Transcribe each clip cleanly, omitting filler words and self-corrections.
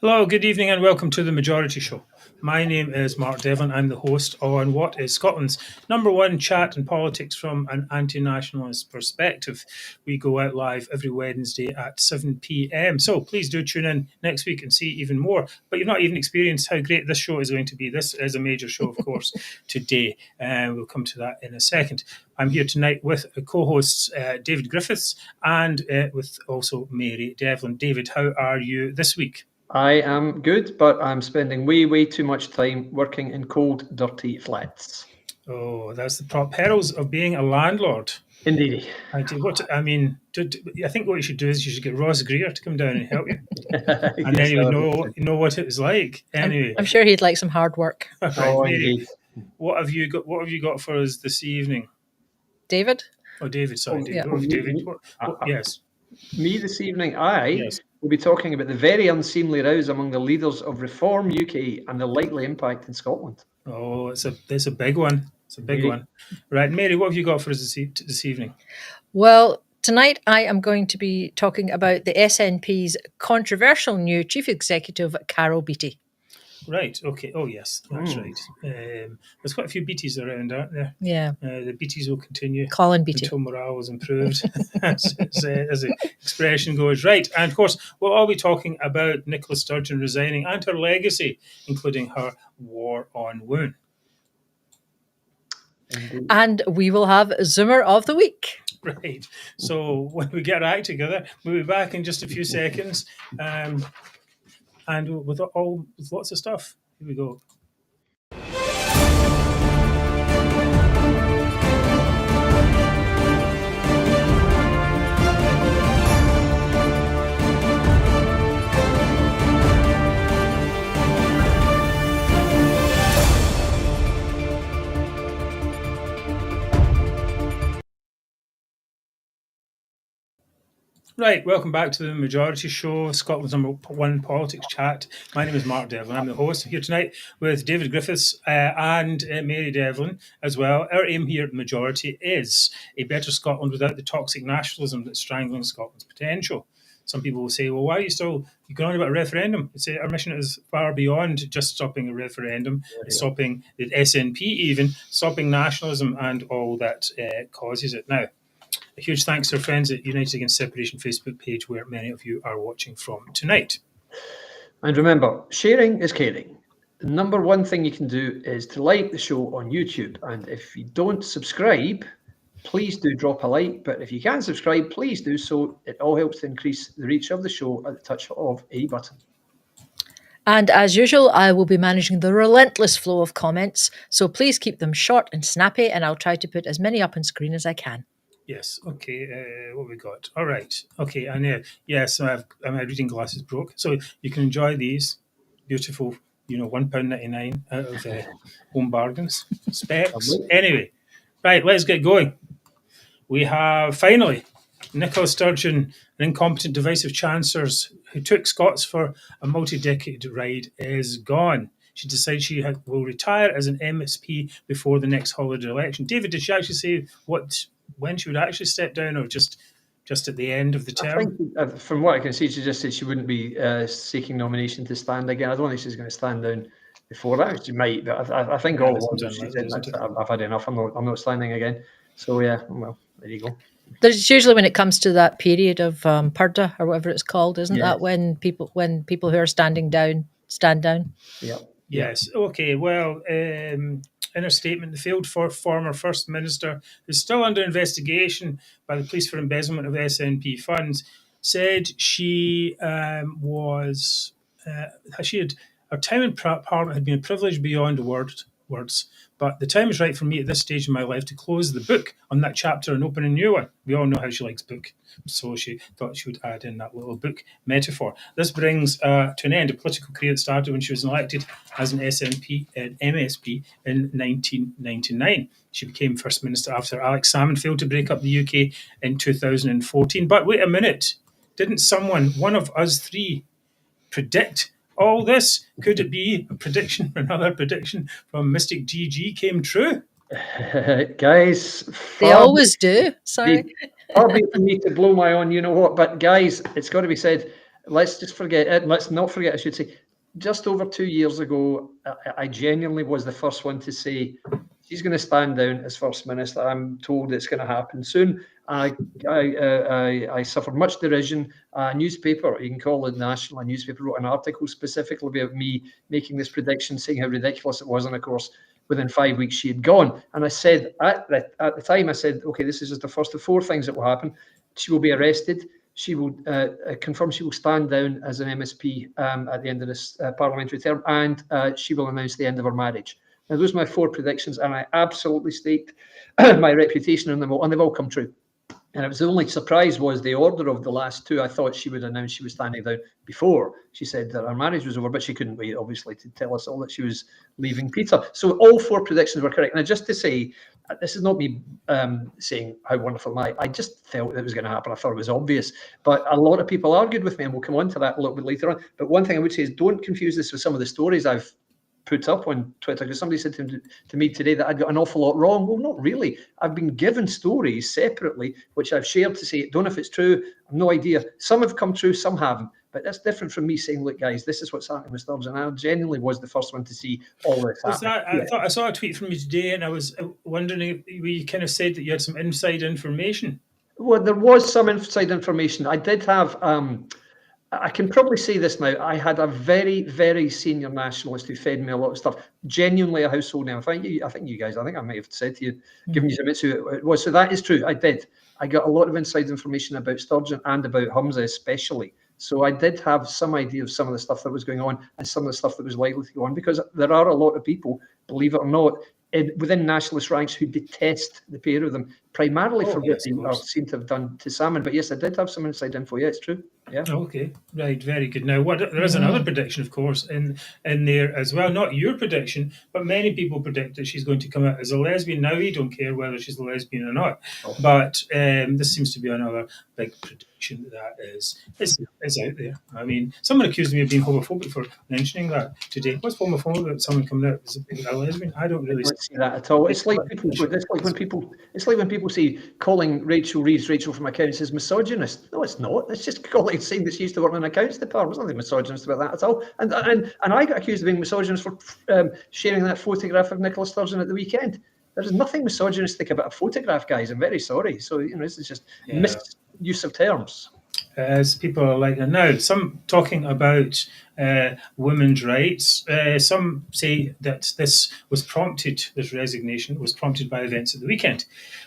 Hello, good evening, and welcome to the Majority Show. My name is Mark Devlin. I'm the host on what is Scotland's number one chat and politics from an anti-nationalist perspective. We go out live every Wednesday at 7 p.m. So please do tune in next week and see even more. But you've not even experienced how great this show is going to be. This is a major show, of course, today. We'll come to that in a second. I'm here tonight with co-hosts David Griffiths and with also Mary Devlin. David, how are you this week? I am good, but I'm spending way too much time working in cold, dirty flats. Oh, that's the perils of being a landlord. Indeed. I think what you should do is you should get Ross Greer to come down and help you, and then you would know what it was like. Anyway, I'm sure he'd like some hard work. Right, Oh, Mary, indeed. what have you got? What have you got for us this evening? David? Oh, David. Sorry, David. Yeah. Oh, David. Yes. Me this evening, Yes. will be talking about the very unseemly rows among the leaders of Reform UK and the likely impact in Scotland. Oh, it's a big one. It's a big Indeed. one. Right, Mary, what have you got for us this evening? Well, tonight I am going to be talking about the SNP's controversial new Chief Executive, Carol Beattie. Right, okay. Oh, yes, that's right. There's quite a few Beatties around, aren't there? Yeah. The Beatties will continue Colin Beattie. until morale is improved, as the expression goes. Right, and of course, we'll all be talking about Nicola Sturgeon resigning and her legacy, including her war on women. Indeed. And we will have Zoomer of the Week. Right, so when we get our act together, we'll be back in just a few seconds, and with lots of stuff. Here we go. Right, welcome back to the Majority Show, Scotland's number one politics chat. My name is Mark Devlin. I'm the host. I'm here tonight with David Griffiths and Mary Devlin as well. Our aim here at the Majority is a better Scotland without the toxic nationalism that's strangling Scotland's potential. Some people will say, well, why are you still going on about a referendum? Our mission is far beyond just stopping a referendum, stopping the SNP even, stopping nationalism and all that causes it. Now, a huge thanks to our friends at United Against Separation Facebook page, where many of you are watching from tonight. And remember, sharing is caring. The number one thing you can do is to like the show on YouTube. And if you don't subscribe, please do drop a like. But if you can subscribe, please do so. It all helps to increase the reach of the show at the touch of a button. And as usual, I will be managing the relentless flow of comments. So please keep them short and snappy, and I'll try to put as many up on screen as I can. Yes. Okay. What we got? All right. Okay. And yes, my reading glasses broke, so you can enjoy these beautiful, £1.99 out of Home Bargains specs. Anyway, right. Let's get going. We have finally Nicola Sturgeon, an incompetent, divisive chancellor who took Scots for a multi-decade ride, is gone. She decided she will retire as an MSP before the next holiday election. David, did she actually say when she would actually step down, or just at the end of the term? I think, from what I can see, she just said she wouldn't be seeking nomination to stand again. I don't think she's going to stand down before that. She might, but I think all along she said, I've had enough. I'm not standing again. So yeah, well, there you go. There's usually, when it comes to that period of purdah or whatever it's called, isn't that when people who are standing down stand down? Yeah. Yes. Okay. Well, in her statement, the failed former First Minister, who's still under investigation by the police for embezzlement of SNP funds, said she her time in Parliament had been a privilege beyond words. But the time is right for me at this stage in my life to close the book on that chapter and open a new one. We all know how she likes book, so she thought she would add in that little book metaphor. This brings to an end a political career that started when she was elected as an MSP in 1999. She became First Minister after Alex Salmond failed to break up the UK in 2014. But wait a minute, didn't one of us three, predict all this? Could it be another prediction from Mystic GG came true? Guys, they always do. Sorry. Far be for me to blow my own, you know what? But guys, it's got to be said, let's just forget it. Let's not forget, I should say, just over 2 years ago, I genuinely was the first one to say, she's going to stand down as First Minister. I'm told it's going to happen soon. I suffered much derision. A newspaper, you can call it National, a newspaper wrote an article specifically about me making this prediction, saying how ridiculous it was. And of course, within 5 weeks, she had gone. And I said, at the time, I said, okay, this is just the first of 4 things that will happen. She will be arrested. She will confirm she will stand down as an MSP at the end of this parliamentary term, and she will announce the end of her marriage. Now, those are my 4 predictions, and I absolutely staked my reputation on them all, and they've all come true. And it was the only surprise was the order of the last 2. I thought she would announce she was standing down before she said that her marriage was over, but she couldn't wait, obviously, to tell us all that she was leaving Peter. So all 4 predictions were correct. Now, just to say, this is not me saying how wonderful I just felt it was going to happen. I thought it was obvious. But a lot of people argued with me, and we'll come on to that a little bit later on. But one thing I would say is don't confuse this with some of the stories I've put up on Twitter, because somebody said to me today that I'd got an awful lot wrong. Well, not really. I've been given stories separately, which I've shared to say, don't know if it's true. I've no idea. Some have come true, some haven't. But that's different from me saying, look, guys, this is what's happening with Sturgeon. I genuinely was the first one to see all this happen. I saw a tweet from you today, and I was wondering, you kind of said that you had some inside information. Well, there was some inside information. I did have... I can probably say this now. I had a very, very senior nationalist who fed me a lot of stuff. Genuinely a household name. I think you guys, I think I might have said to you, given you some hints who it was. So that is true. I did. I got a lot of inside information about Sturgeon and about Humza especially. So I did have some idea of some of the stuff that was going on and some of the stuff that was likely to go on, because there are a lot of people, believe it or not, within nationalist ranks who detest the pair of them, primarily for what they seem to have done to Salmon. But yes, I did have some inside info. Yeah, it's true. Yeah. Okay. Right. Very good. Now, there is another prediction, of course, in there as well. Not your prediction, but many people predict that she's going to come out as a lesbian. Now, we don't care whether she's a lesbian or not, but this seems to be another big prediction that is out there. I mean, someone accused me of being homophobic for mentioning that today. What's homophobic about someone coming out as a lesbian? I don't really see that at all. It's like when people say calling Rachel Reeves, Rachel from accounts, is misogynist. No, it's not. It's just calling, saying that she used to work in an accounts department. There's nothing misogynist about that at all. And I got accused of being misogynist for sharing that photograph of Nicola Sturgeon at the weekend. There is nothing misogynistic about a photograph, guys. I'm very sorry. So, this is just misuse of terms. As people are like that now. Some talking about women's rights. Some say that this resignation was prompted by events at the weekend,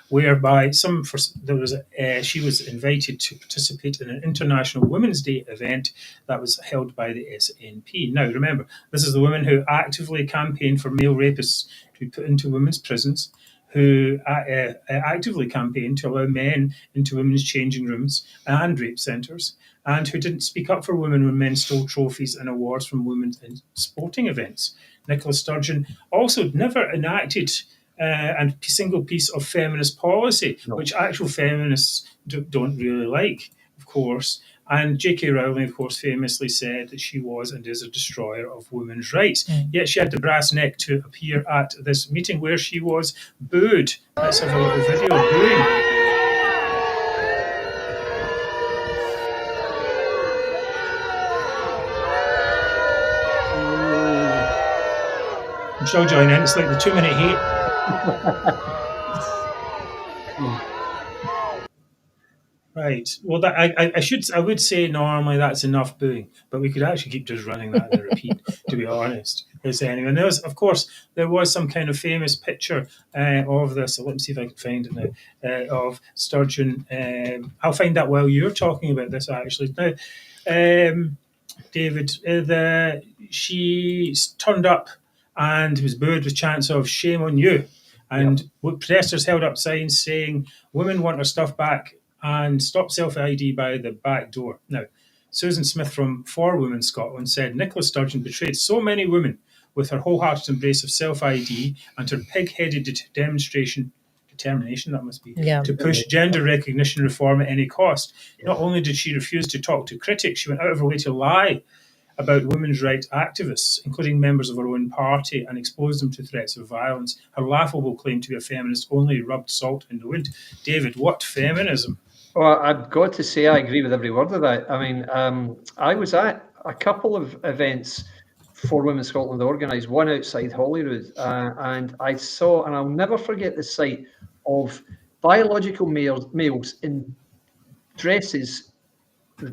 whereby she was invited to participate in an International Women's Day event that was held by the SNP. Now, remember, this is the women who actively campaigned for male rapists to be put into women's prisons, who actively campaigned to allow men into women's changing rooms and rape centres, and who didn't speak up for women when men stole trophies and awards from women in sporting events. Nicola Sturgeon also never enacted a single piece of feminist policy, which actual feminists don't really like, of course. And J.K. Rowling, of course, famously said that she was and is a destroyer of women's rights. Yet she had the brass neck to appear at this meeting where she was booed. Let's have a little video of booing. I'm sure I'll join in. It's like the 2-minute hate. Right. Well, I would say normally that's enough booing, but we could actually keep just running that in a repeat, to be honest. Anyway, there was some kind of famous picture of this. So let me see if I can find it now, of Sturgeon. I'll find that while you're talking about this, actually. Now, David, she turned up and was booed with chants of "shame on you," and protesters held up signs saying "women want their stuff back" and "stop self-ID by the back door." Now, Susan Smith from For Women Scotland said Nicola Sturgeon betrayed so many women with her wholehearted embrace of self-ID and her pig-headed determination, that must be, to push gender recognition reform at any cost. Not only did she refuse to talk to critics, she went out of her way to lie about women's rights activists, including members of her own party, and exposed them to threats of violence. Her laughable claim to be a feminist only rubbed salt in the wound. David, what feminism? Well, I've got to say I agree with every word of that. I mean, I was at a couple of events for Women Scotland organised, one outside Holyrood, and I saw, and I'll never forget the sight of biological males in dresses,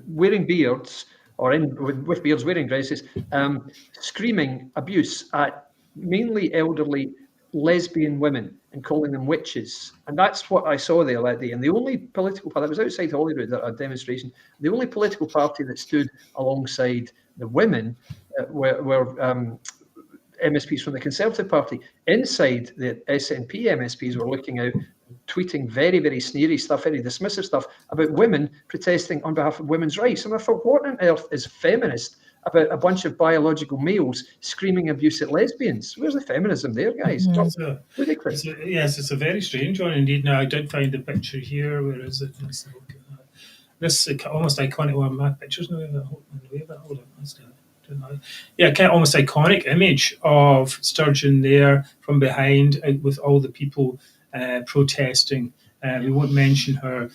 wearing beards, or with beards wearing dresses, screaming abuse at mainly elderly lesbian women and calling them witches. And that's what I saw there that day. And the only political party, that was outside Holyrood at a demonstration, the only political party that stood alongside the women were MSPs from the Conservative Party. Inside, the SNP MSPs were looking out, tweeting very, very sneery stuff, very dismissive stuff about women protesting on behalf of women's rights. And I thought, what on earth is feminist about a bunch of biological males screaming abuse at lesbians? Where's the feminism there, guys? Ludicrous. Yes, it's a very strange one indeed. Now, I did find the picture here. Where is it? Let's look at that. This almost iconic one. My pictures now. Hold on. Yeah, kind of almost iconic image of Sturgeon there from behind with all the people protesting. We won't mention her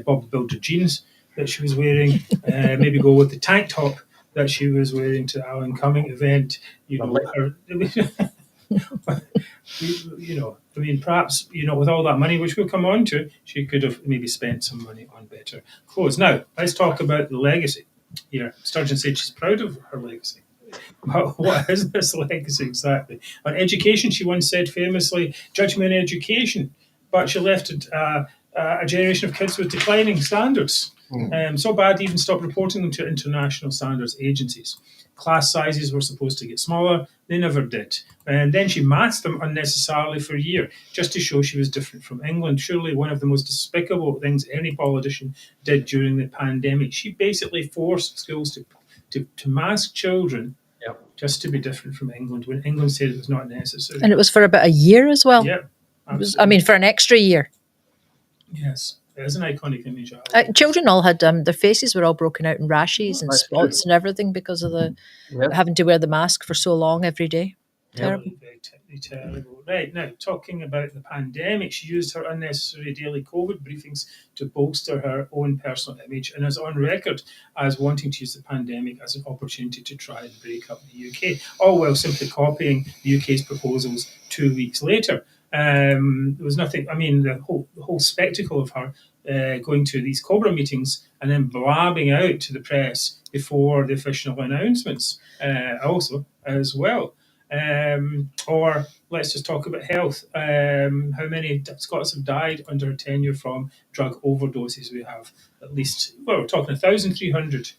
Bob the Builder jeans that she was wearing. Maybe go with the tank top that she was wearing to the Alan Cumming event. You know, I mean, perhaps, with all that money, which we'll come on to, she could have maybe spent some money on better clothes. Now, let's talk about the legacy here. Sturgeon said she's proud of her legacy. What is this legacy exactly? On education, she once said famously, judge me on education, but she left a generation of kids with declining standards. So bad, even stopped reporting them to international standards agencies. Class sizes were supposed to get smaller. They never did. And then she masked them unnecessarily for a year, just to show she was different from England. Surely one of the most despicable things any politician did during the pandemic. She basically forced schools to mask children just to be different from England, when England said it was not necessary. And it was for about a year as well. Yeah. For an extra year. Yes. It is an iconic image. Children all had their faces were all broken out in rashes and spots and everything because of the having to wear the mask for so long every day. Terrible. Terrible. Right, now, talking about the pandemic, she used her unnecessary daily COVID briefings to bolster her own personal image and is on record as wanting to use the pandemic as an opportunity to try and break up the UK, all while simply copying the UK's proposals 2 weeks later. There was nothing, the whole spectacle of her going to these Cobra meetings and then blabbing out to the press before the official announcements also as well. Or let's just talk about health. How many Scots have died under her tenure from drug overdoses? We have at least, we're talking 1,300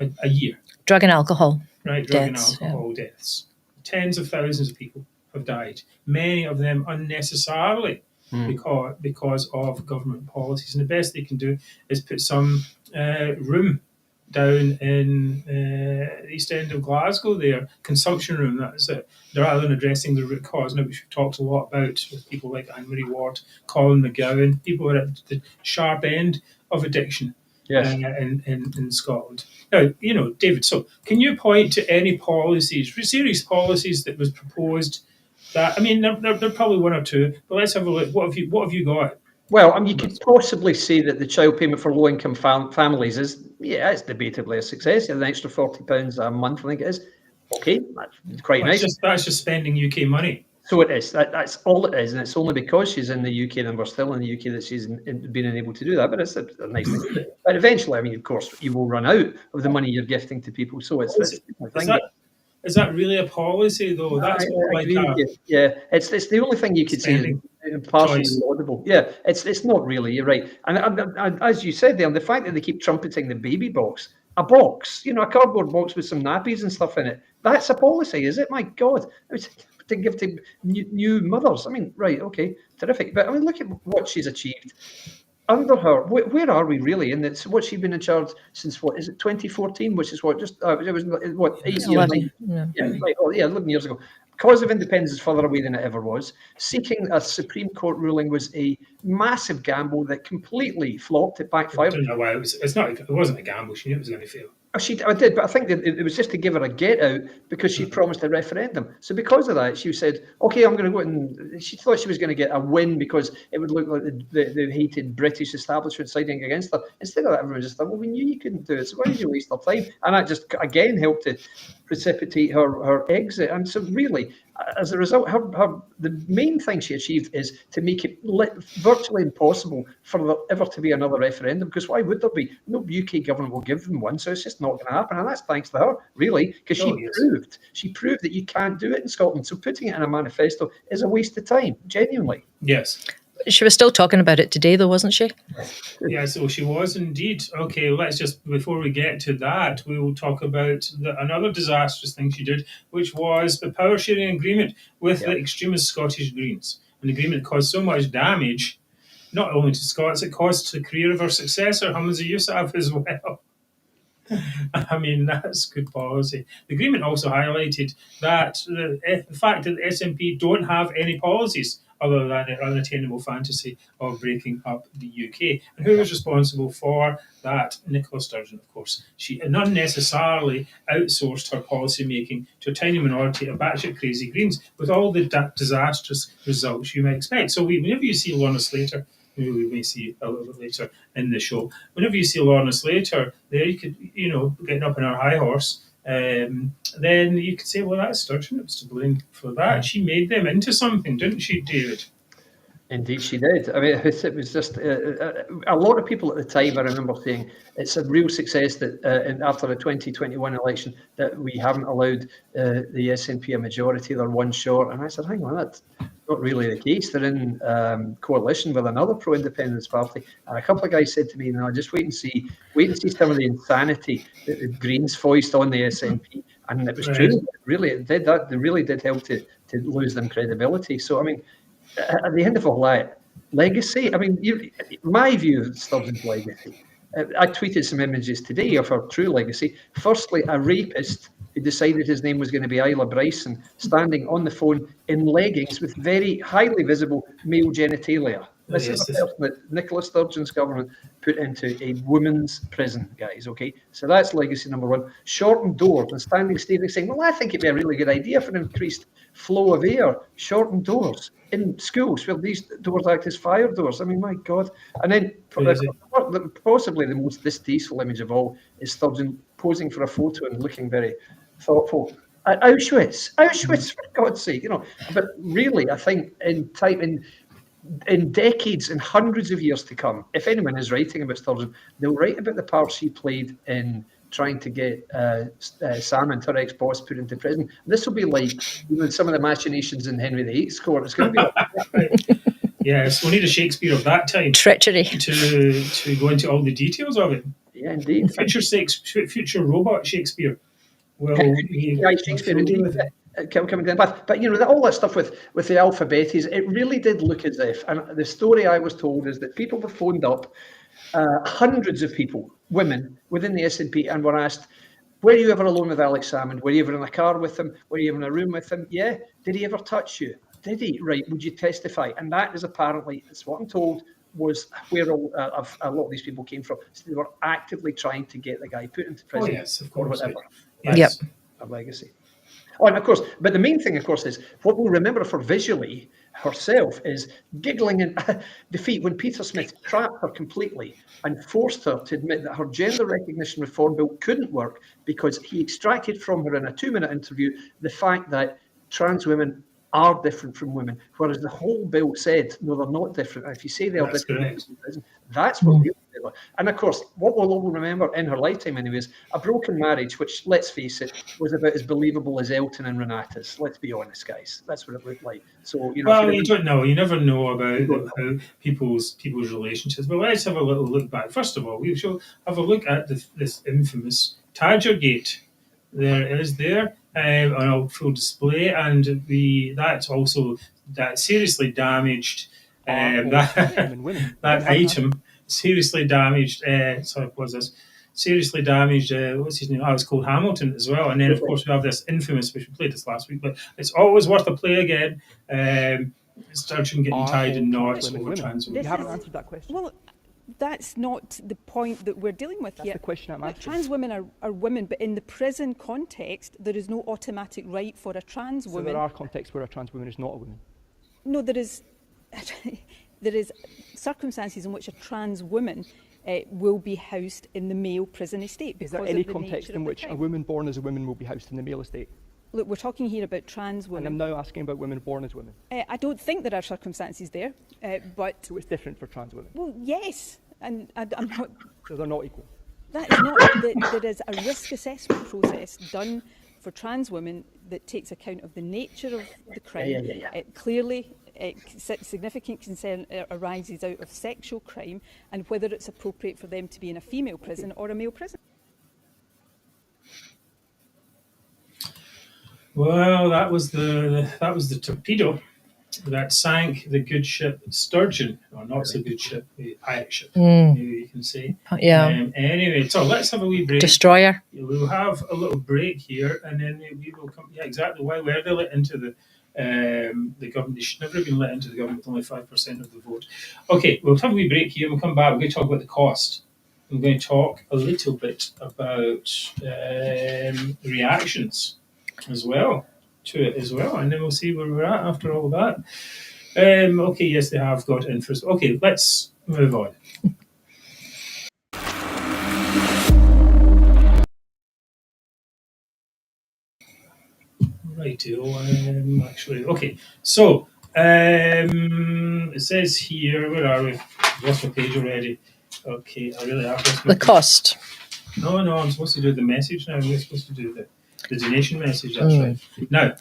a year. Drug and alcohol. Right, drug and alcohol deaths. Tens of thousands of people have died, many of them unnecessarily because of government policies. And the best they can do is put some room down in the East End of Glasgow there, consumption room, that's it, rather than addressing the root cause, now, which we've talked a lot about with people like Anne-Marie Ward, Colin McGowan, people who are at the sharp end of addiction in Scotland. Now, David, so can you point to any policies, serious policies that was proposed that, there are probably one or two, but let's have a look. What have you got? Well, you could possibly say that the child payment for low-income families is, it's debatably a success. An extra £40 a month, I think it is. Okay, that's quite nice. That's just spending UK money. So it is. That's all it is, and it's only because she's in the UK and we're still in the UK that she's been able to do that. But it's a nice thing to do. But eventually, of course, you will run out of the money you're gifting to people. So it's is that really a policy, though? That's it's the only thing you could say. Partially laudable. Yeah, it's not really. You're right. And as you said there, the fact that they keep trumpeting the baby box, a box, a cardboard box with some nappies and stuff in it, that's a policy, is it? My God, to give to new mothers. Right, okay, terrific. But look at what she's achieved under her. Where are we really? And it's what she's been in charge since, what is it, 2014, which is what, just it was what, 8 years? 11, 11 years ago. Cause of independence is further away than it ever was. Seeking a Supreme Court ruling was a massive gamble that completely flopped. It backfired. I don't know why it wasn't a gamble. She knew it was going to fail. I did, but I think that it was just to give her a get out because she promised a referendum. So because of that, she said, "Okay, I'm going to go," and she thought she was going to get a win because it would look like the hated British establishment siding against her. Instead of that, everyone just thought, "Well, we knew you couldn't do it, so why did you waste our time?" And that just again helped to precipitate her exit. And so, really, as a result, the main thing she achieved is to make it virtually impossible for there ever to be another referendum. Because why would there be? No UK government will give them one, so it's just not going to happen. And that's thanks to her, really, because she proved that you can't do it in Scotland. So putting it in a manifesto is a waste of time, genuinely. Yes. She was still talking about it today, though, wasn't she? Yes, so she was indeed. Okay, let's just, before we get to that, we will talk about another disastrous thing she did, which was the power sharing agreement with the extremist Scottish Greens. An agreement that caused so much damage, not only to Scots, it caused the career of her successor, Hamza Yousaf, as well. I mean, that's good policy. The agreement also highlighted that the fact that the SNP don't have any policies other than an unattainable fantasy of breaking up the UK. And who was responsible for that? Nicola Sturgeon, of course. She unnecessarily outsourced her policy making to a tiny minority of batshit crazy Greens, with all the disastrous results you might expect. So whenever you see Lorna Slater, who we may see a little bit later in the show, whenever you see Lorna Slater, there you could, getting up on her high horse, then you could say, well, that's Sturgeon. It was to blame for that. She made them into something, didn't she, David? Indeed, she did. I mean, it was just a lot of people at the time. I remember saying it's a real success that after the 2021 election that we haven't allowed the SNP a majority. They're one short, and I said, hang on, that's not really the case. They're in coalition with another pro-independence party, and a couple of guys said to me, "No, just wait and see some of the insanity that the Greens foist on the SNP." And it was true. Really, it did that. They really did help to lose them credibility. So, I mean, at the end of all that, legacy, I mean, my view of Sturgeon's legacy, I tweeted some images today of her true legacy. Firstly, a rapist who decided his name was going to be Isla Bryson, standing on the phone in leggings with very highly visible male genitalia. This is a person that Nicola Sturgeon's government put into a women's prison, guys, okay? So that's legacy number one. Shortened doors and standing staring, saying, well, I think it'd be a really good idea for an increased flow of air. Shortened doors in schools where these doors act as fire doors. I mean, my God. And then possibly the most distasteful image of all is Sturgeon posing for a photo and looking very thoughtful. At Auschwitz, for God's sake, But really, I think in decades and hundreds of years to come, if anyone is writing about Sturgeon, they'll write about the part she played in trying to get Sam and her ex-boss put into prison. This will be like some of the machinations in Henry VIII's court. It's going to be like Yes, we need a Shakespeare of that time. Treachery. To go into all the details of it. Yeah, indeed. Future robot Shakespeare. Well, Shakespeare indeed. Coming down the path. But all that stuff with the alphabetes, it really did look as if, and the story I was told is that people were phoned up, hundreds of people, women within the SNP, and were asked, were you ever alone with Alex Salmond? Were you ever in a car with him? Were you ever in a room with him? Yeah. Did he ever touch you? Did he? Right. Would you testify? And that is apparently, it's what I'm told, was where a lot of these people came from. So they were actively trying to get the guy put into prison. Oh, yes, of course. Or whatever. Yes. That's a legacy. Oh, and of course, but the main thing, of course, is what we'll remember of her visually herself is giggling in defeat when Peter Smith trapped her completely and forced her to admit that her gender recognition reform bill couldn't work because he extracted from her in a 2-minute interview the fact that trans women are different from women, whereas the whole bill said, no, they're not different. And if you say they are different, that's what we remember. And of course, what we'll all remember in her lifetime anyways, a broken marriage, which, let's face it, was about as believable as Elton and Renata's. Let's be honest, guys. That's what it looked like. So, you don't know. You never know about how people's relationships. But let's have a little look back. First of all, we shall have a look at this infamous Tadgergate. There it is there. On a full display, and that seriously damaged that item. Seriously damaged. Seriously damaged. What's his name? It's called Hamilton as well. And then of course we have this infamous, which we played this last week, but it's always worth a play again. Sturgeon getting tied in knots over trans women. You haven't answered that question. Well, that's not the point that we're dealing with That's here. the question I'm asking. Trans women are women, but in the prison context, there is no automatic right for a trans So woman. there are contexts where a trans woman is not a woman. No, there is there is circumstances in which a trans woman will be housed in the male prison estate. Is there because any of the context nature in of which the a crime. woman born as a woman will be housed in the male estate? Look, we're talking here about trans And I'm women. now asking about women born as women. I don't think there are circumstances there, but So it's different for trans women. well, yes, and I'm not. So they're not equal. That is not. There is a risk assessment process done for trans women that takes account of the nature of the crime. Clearly, significant concern arises out of sexual crime and whether it's appropriate for them to be in a female prison or a male prison. Well, that was the torpedo that sank the good ship Sturgeon, or not so good ship, the pirate ship, maybe you can say. Yeah. Anyway, so let's have a wee break. Destroyer. We'll have a little break here, and then we will come. Yeah, exactly. Why were they let into the government? They should never have been let into the government with only 5% of the vote. Okay, we'll have a wee break here. We'll come back. We're going to talk about the cost. I'm going to talk a little bit about reactions as well to it as well, and then we'll see where we're at after all that. Okay, yes, they have got interest. Okay, let's move on. Rightio, actually. Okay, so it says here, where are we? I've lost my page already. Okay, I really have lost my The cost. No, I'm supposed to do the message now. We're supposed to do the donation message, that's right. Now,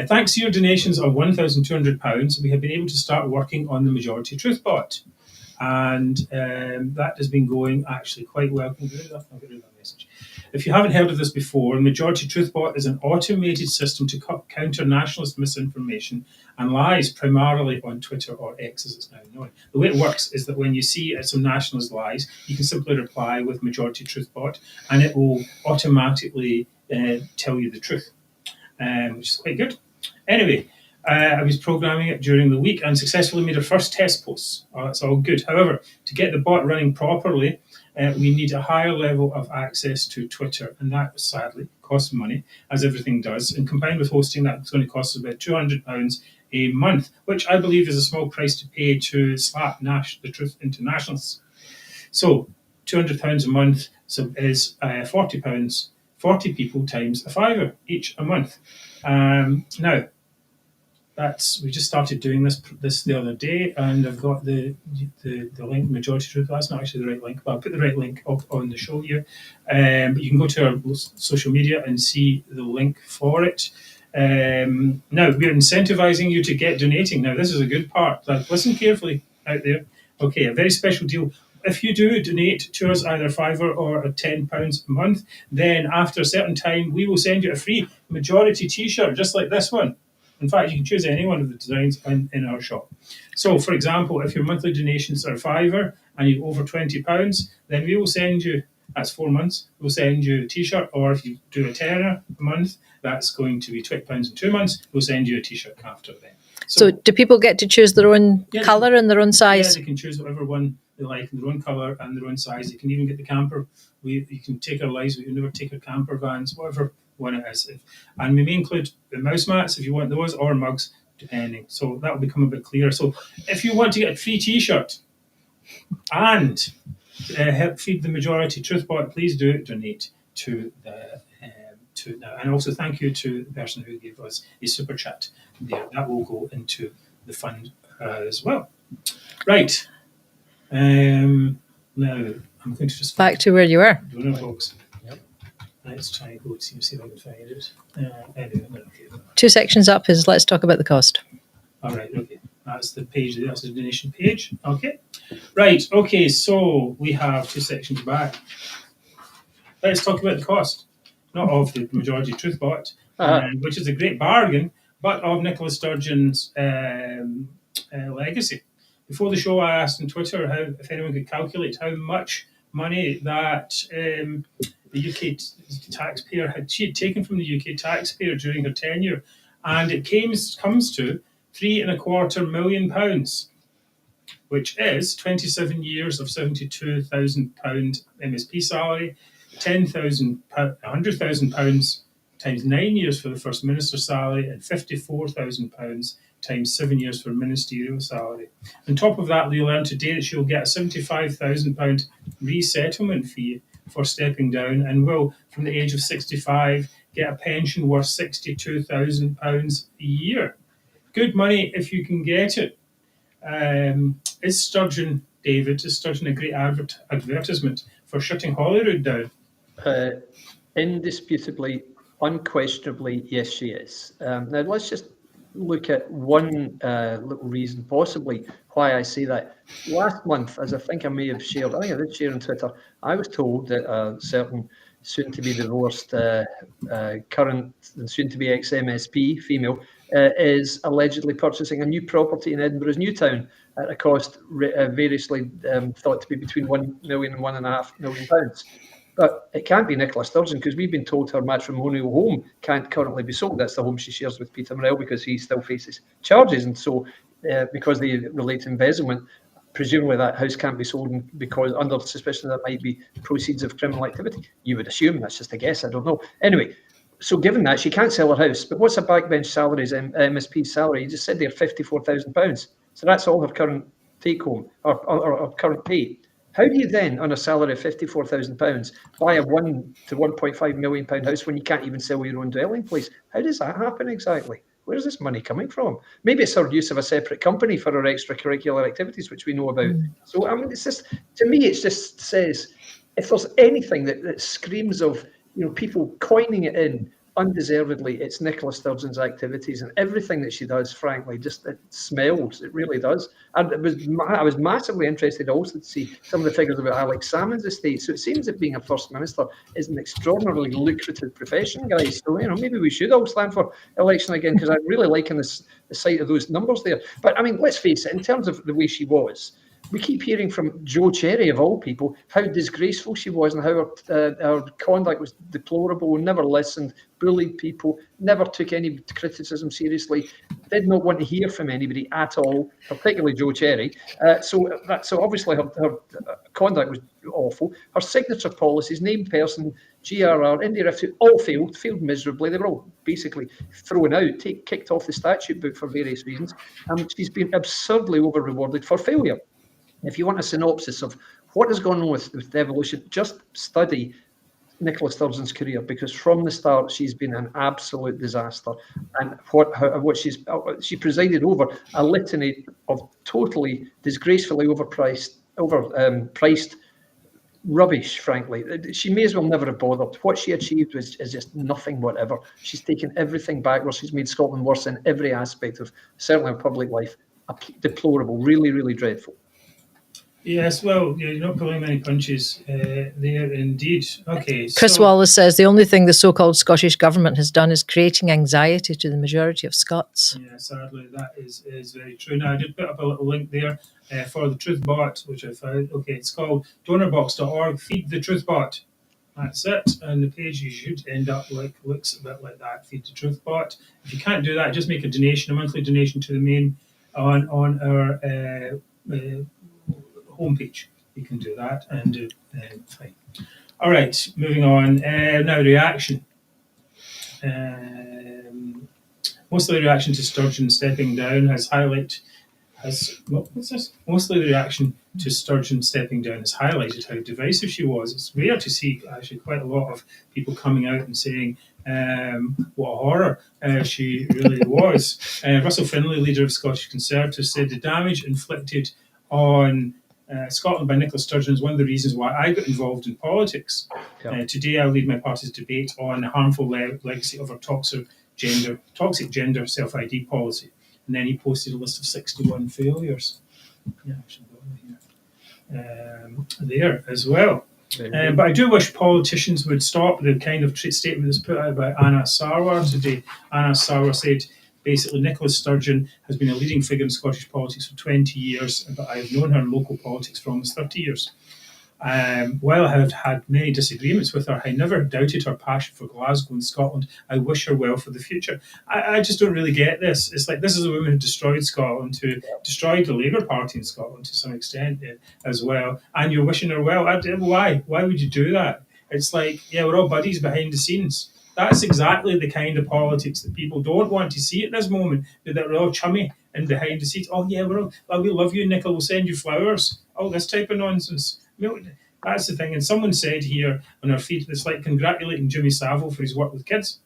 thanks to your donations of £1,200, we have been able to start working on the Majority Truth Bot. And that has been going actually quite well. Can I get rid of that message? If you haven't heard of this before, Majority Truth Bot is an automated system to counter nationalist misinformation and lies, primarily on Twitter, or X as it's now known. The way it works is that when you see some nationalist lies, you can simply reply with Majority Truth Bot, and it will automatically tell you the truth, which is quite good. Anyway, I was programming it during the week and successfully made our first test posts. Oh, that's all good. However, to get the bot running properly, we need a higher level of access to Twitter, and that sadly costs money, as everything does. And combined with hosting, that's going to cost us about £200 a month, which I believe is a small price to pay to slap the truth into nationalists. So £200 a month is £40. 40 people times a £5 each a month. Now, we just started doing this the other day, and I've got the link, Majority Truth. That's not actually the right link, but I'll put the right link up on the show here. But you can go to our social media and see the link for it. Now, we're incentivizing you to get donating. Now, this is a good part. Listen carefully out there. Okay, a very special deal. If you do donate to us either £5 or £10 a month, then after a certain time, we will send you a free Majority t-shirt, just like this one. In fact, you can choose any one of the designs in our shop. So, for example, if your monthly donations are £5 and you're over £20, then we will send you, that's 4 months, we'll send you a t-shirt. Or if you do a tenner a month, that's going to be £20 in 2 months, we'll send you a t-shirt after then. So do people get to choose their own colour and their own size? Yeah, they can choose whatever one they like, in their own colour and their own size. You can even get the camper. You can take our lives, we can never take our camper vans, whatever one it is. And we may include the mouse mats if you want those, or mugs, depending. So that will become a bit clearer. So if you want to get a free t-shirt and help feed the Majority Truth Bot, please do donate to the and also thank you to the person who gave us a super chat there. That will go into the fund as well. Right. Now I'm going to just back to where you were. Donor box. Yep. Let's try and go see if I can find it. Anyway, okay. 2 sections up is let's talk about the cost. All right. Okay. That's the page. That's the donation page. Okay. Right. Okay. So we have 2 sections back. Let's talk about the cost. Not of the Majority Truth Bot, which is a great bargain, but of Nicola Sturgeon's legacy. Before the show, I asked on Twitter if anyone could calculate how much money that the UK taxpayer she had taken from the UK taxpayer during her tenure, and it comes to £3.25 million. which is 27 years of £72,000 MSP salary, £100,000 times 9 years for the First Minister's salary, and £54,000 times 7 years for ministerial salary. On top of that, we learned today that she'll get a £75,000 resettlement fee for stepping down, and will, from the age of 65, get a pension worth £62,000 a year. Good money if you can get it. Is Sturgeon, David, is Sturgeon a great advertisement for shutting Holyrood down? Indisputably, unquestionably, yes, she is. Now, let's just look at one little reason, possibly, why I say that. Last month, as I think I may have shared, I think I did share on Twitter, I was told that a certain soon-to-be divorced, current and soon-to-be ex-MSP female is allegedly purchasing a new property in Edinburgh's Newtown at a cost variously thought to be between £1 million and £1.5 million. But it can't be Nicola Sturgeon, because we've been told her matrimonial home can't currently be sold. That's the home she shares with Peter Morrell, because he still faces charges. And so because they relate to embezzlement, presumably that house can't be sold because under suspicion that might be proceeds of criminal activity. You would assume. That's just a guess. I don't know. Anyway, so given that, she can't sell her house. But what's her backbench salary, MSP's salary? You just said there, £54,000. So that's all her current take-home, or current pay. How do you then, on a salary of £54,000, buy a £1 to £1.5 million house when you can't even sell your own dwelling place? How does that happen exactly? Where's this money coming from? Maybe it's her use of a separate company for her extracurricular activities, which we know about. So, I mean, it's just, to me, it just says, if there's anything that screams of, people coining it in undeservedly, it's Nicola Sturgeon's activities, and everything that she does, frankly, just it smells. It really does. And I was massively interested also to see some of the figures about Alex Salmond's estate. So it seems that being a First Minister is an extraordinarily lucrative profession, guys. So maybe we should all stand for election again, because I'm really liking the sight of those numbers there. But I mean, let's face it, in terms of the way she was, we keep hearing from Joe Cherry, of all people, how disgraceful she was and how her conduct was deplorable, never listened, bullied people, never took any criticism seriously, did not want to hear from anybody at all, particularly Joe Cherry. So obviously her conduct was awful. Her signature policies, named person, GRR, India Refuge, all failed miserably. They were all basically thrown out, kicked off the statute book for various reasons. And she's been absurdly over-rewarded for failure. If you want a synopsis of what has gone on with devolution, just study Nicola Sturgeon's career, because from the start she's been an absolute disaster. And she presided over a litany of totally disgracefully overpriced rubbish, frankly. She may as well never have bothered. What she achieved is just nothing whatever. She's taken everything backwards. She's made Scotland worse in every aspect of certainly her public life. Deplorable, really, really dreadful. Yes, well, you're not pulling many punches there, indeed. Okay. Chris Wallace says the only thing the so-called Scottish government has done is creating anxiety to the majority of Scots. Yeah, sadly, that is very true. Now, I did put up a little link there for the Truth Bot, which I found. Okay, it's called donorbox.org. Feed the Truth Bot. That's it. And the page you should end up looks a bit like that. Feed the Truth Bot. If you can't do that, just make a monthly donation to the main on our homepage. You can do that and do fine. All right, moving on. Now, reaction. Mostly the reaction to Sturgeon stepping down Mostly the reaction to Sturgeon stepping down has highlighted how divisive she was. It's rare to see actually quite a lot of people coming out and saying what a horror she really was. Russell Finlay, leader of Scottish Conservatives, said the damage inflicted on Scotland by Nicola Sturgeon is one of the reasons why I got involved in politics. Yeah. Today I lead my party's debate on the harmful legacy of our toxic gender self-ID policy. And then he posted a list of 61 failures. Yeah, actually there as well. But I do wish politicians would stop the kind of statement that's put out by Anna Sarwar today. Anna Sarwar said, basically, Nicola Sturgeon has been a leading figure in Scottish politics for 20 years, but I have known her in local politics for almost 30 years. While I have had many disagreements with her, I never doubted her passion for Glasgow and Scotland. I wish her well for the future. I just don't really get this. It's like this is a woman who destroyed Scotland, who destroyed the Labour Party in Scotland to some extent as well, and you're wishing her well. Why? Why would you do that? It's like, yeah, we're all buddies behind the scenes. That's exactly the kind of politics that people don't want to see at this moment, that we're all chummy and behind the scenes. Oh, yeah, we love you, Nicola, we'll send you flowers. All this type of nonsense. That's the thing. And someone said here on our feed, it's like congratulating Jimmy Savile for his work with kids.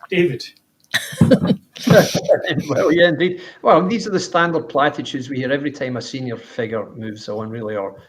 David. Well, yeah, indeed. Well, these are the standard platitudes we hear every time a senior figure moves on, really, or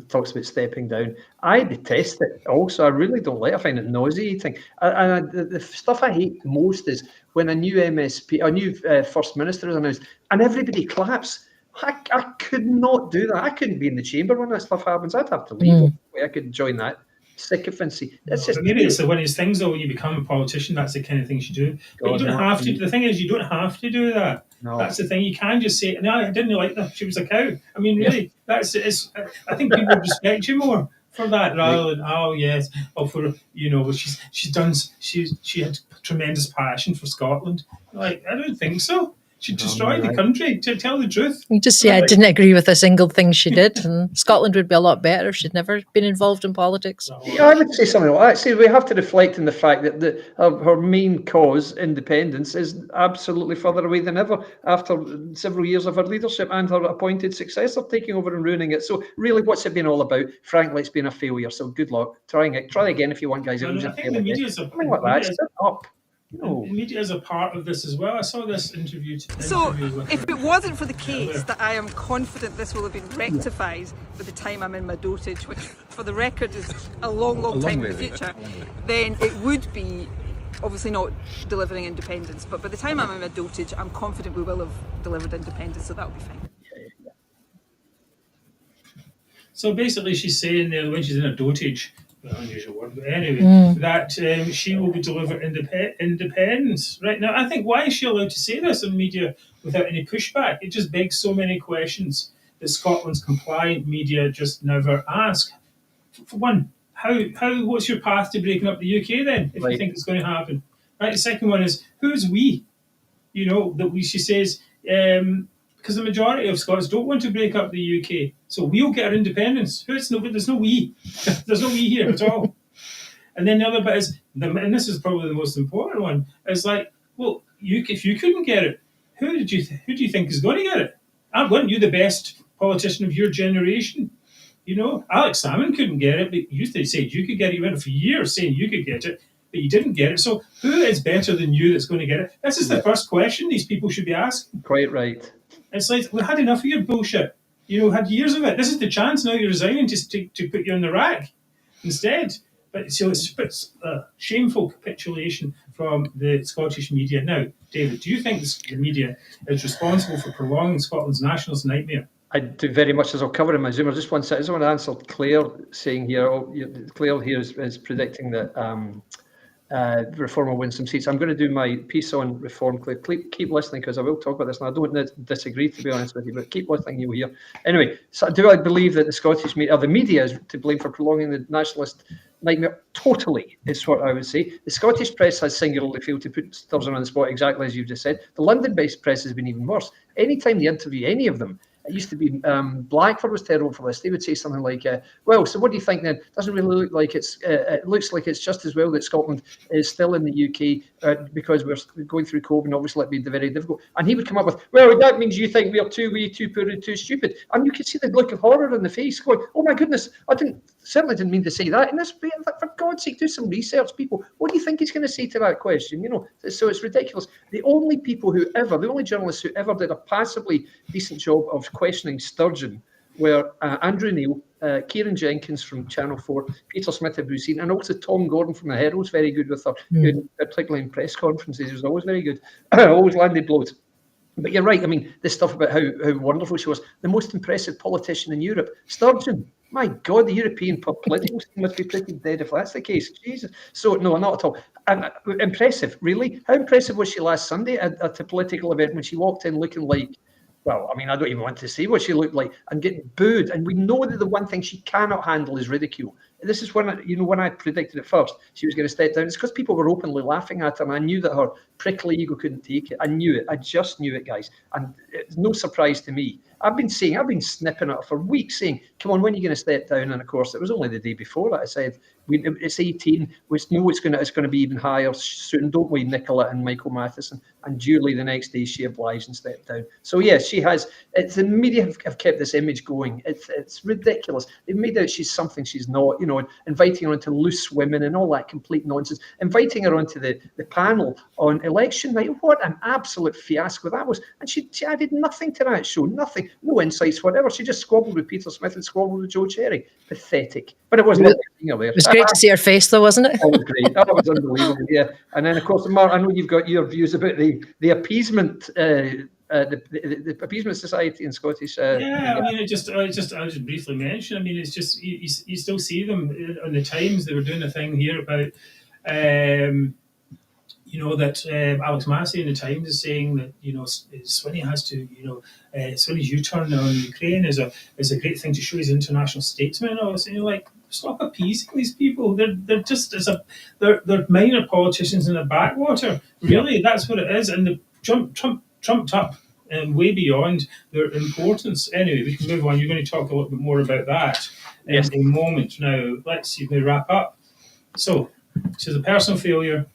talks about stepping down. I detest it. Also, I really don't like it. I find it nauseating. And the stuff I hate most is when a new MSP, a new First Minister is announced, and everybody claps. I could not do that. I couldn't be in the chamber when that stuff happens. I'd have to leave. I could join that sycophancy. It's just maybe it's one of these things, though, when you become a politician, that's the kind of things you do. But you don't have to. The thing is, you don't have to do that. No. That's the thing. You can just say, no, I didn't like that. She was a cow. I mean, really, that's it's. I think people respect you more for that rather than, oh, yes, oh, for, she had tremendous passion for Scotland. Like, I don't think so. She destroyed the country, to tell the truth. You just say, I didn't agree with a single thing she did, and Scotland would be a lot better if she'd never been involved in politics. Yeah, I would say something like that. See, we have to reflect on the fact that her main cause, independence, is absolutely further away than ever after several years of her leadership and her appointed successor taking over and ruining it. So really, what's it been all about? Frankly, it's been a failure, so good luck. Try again if you want, guys. I think the media is something like that. Shut up. No. The media is a part of this as well. I saw this interview. So, if it wasn't for the case that I am confident this will have been rectified by the time I'm in my dotage, which for the record is a long time in the future, then it would be obviously not delivering independence. But by the time I'm in my dotage, I'm confident we will have delivered independence, so that'll be fine. So basically, she's saying there when she's in a dotage, unusual word, but anyway, that she will be delivered independence. Right now, I think, why is she allowed to say this in media without any pushback? It just begs so many questions that Scotland's compliant media just never ask. For one, what's your path to breaking up the UK then, if you think it's going to happen? Right. The second one is, who's we? She says, because the majority of Scots don't want to break up the UK. So we'll get our independence. There's no we. There's no we here at all. And then the other bit is, and this is probably the most important one, is like, well, if you couldn't get it, who do you think is going to get it? Weren't you the best politician of your generation? Alex Salmon couldn't get it, but you said you could get it. You went for years saying you could get it, but you didn't get it. So who is better than you that's going to get it? This is the first question these people should be asking. Quite right. It's like, we had enough of your bullshit. Had years of it. This is the chance now you're resigning to put you on the rack instead. But so it's a shameful capitulation from the Scottish media. Now, David, do you think the media is responsible for prolonging Scotland's nationalist nightmare? I do very much, as I'll cover in my Zoomer. Just one second. I just want to answer Claire saying here. Claire here is predicting that Reform will win some seats. I'm going to do my piece on Reform, Claire. Keep listening, because I will talk about this, and I don't disagree, to be honest with you, but keep listening, you'll hear. Anyway, so do I believe that the Scottish media, or the media, is to blame for prolonging the nationalist nightmare? Totally, is what I would say. The Scottish press has singularly failed to put Sturgeon on the spot, exactly as you've just said. The London-based press has been even worse. Anytime they interview any of them, it used to be Blackford was terrible for this. They would say something like, well, so what do you think then? Doesn't really look like it looks like it's just as well that Scotland is still in the UK because we're going through COVID, and obviously it'd be very difficult. And he would come up with, well, that means you think we're too wee, too poor, and too stupid. And you could see the look of horror in the face going, oh my goodness, certainly didn't mean to say that. And this, for God's sake, do some research, people. What do you think he's going to say to that question? So it's ridiculous. The only journalists who ever did a passably decent job of questioning Sturgeon were Andrew Neil, Kieran Jenkins from Channel 4, Peter Smith of Brucine, and also Tom Gordon from the Herald's very good with her, particularly in press conferences. He was always very good, always landed blows. But you're right. I mean, this stuff about how wonderful she was, the most impressive politician in Europe, Sturgeon. My God, the European political scene must be pretty dead if that's the case. Jesus. So, no, not at all. And impressive, really? How impressive was she last Sunday at a political event when she walked in looking like well, I mean, I don't even want to see what she looked like, and getting booed. And we know that the one thing she cannot handle is ridicule. This is when I predicted at first she was going to step down. It's because people were openly laughing at her, and I knew that her prickly ego couldn't take it. I knew it. I just knew it, guys. And it's no surprise to me. I've been snipping at her for weeks, saying, "Come on, when are you going to step down?" And of course, it was only the day before that I said, "It's 18. We know it's going to be even higher soon, don't we, Nicola and Michael Matheson?" And duly the next day, she obliged and stepped down. So yes, she has. The media have kept this image going. It's ridiculous. They've made out she's something she's not. Inviting her onto Loose Women and all that complete nonsense. Inviting her onto the panel on election night. What an absolute fiasco that was. And she added nothing to that show. Nothing. No insights, whatever. She just squabbled with Peter Smith and squabbled with Joe Cherry. Pathetic. But it was lovely seeing her there. It was great to see her face, though, wasn't it? That was great. That was unbelievable. Yeah. And then, of course, Mark, I know you've got your views about the appeasement. The appeasement society in Scottish. I mean, I just briefly mention. I mean, it's just you still see them on the Times. They were doing a thing here about, that Alex Massey in the Times is saying that Swinney has to, Swinney's U-turn on Ukraine is a great thing to show he's an international statesman. And all this, and you're like, stop appeasing these people. They're just they're minor politicians in the backwater. Really, that's what it is. And the trumped up way beyond their importance. Anyway, we can move on. You're going to talk a little bit more about that in a moment. Now, let's see if we wrap up. So, she's a personal failure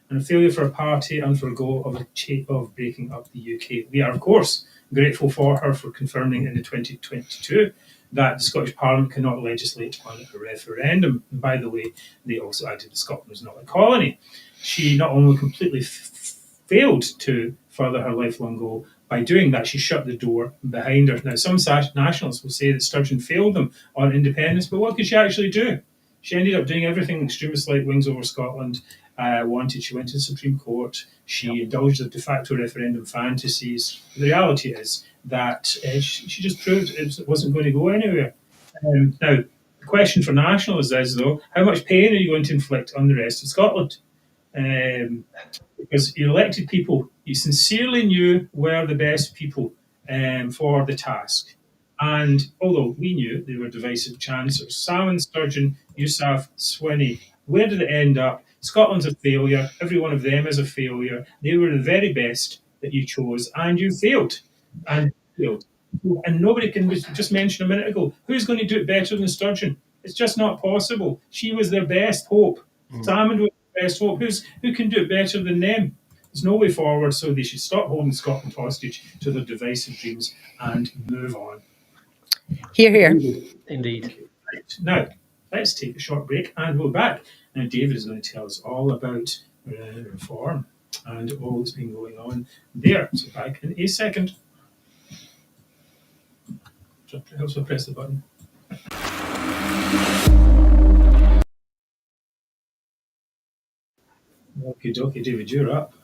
and a failure for a party and for a goal of breaking up the UK. We are, of course, grateful for her for confirming in the 2022 that the Scottish Parliament cannot legislate on a referendum. And by the way, they also added that Scotland is not a colony. She not only completely failed to further her lifelong goal, by doing that, she shut the door behind her. Now, some nationalists will say that Sturgeon failed them on independence, but what could she actually do? She ended up doing everything extremist like Wings Over Scotland wanted. She went to the Supreme Court. She indulged the de facto referendum fantasies. The reality is that she just proved it wasn't going to go anywhere. Now, the question for nationalists is, though, how much pain are you going to inflict on the rest of Scotland? Because you elected people you sincerely knew were the best people for the task. And although we knew they were divisive chancellors, Salmon, Sturgeon, Yousaf, Swinney, where did it end up? Scotland's a failure. Every one of them is a failure. They were the very best that you chose, and you failed. And nobody can just mention a minute ago, who's going to do it better than Sturgeon? It's just not possible. She was their best hope. Salmon was their best hope. Who can do it better than them? There's no way forward, so they should stop holding Scotland hostage to their divisive dreams and move on. Hear, hear. Indeed. Right. Now, let's take a short break and we'll be back. Now, David is going to tell us all about reform and all that's been going on there. So back in a second. Also press the button. Okie dokie, David, you're up.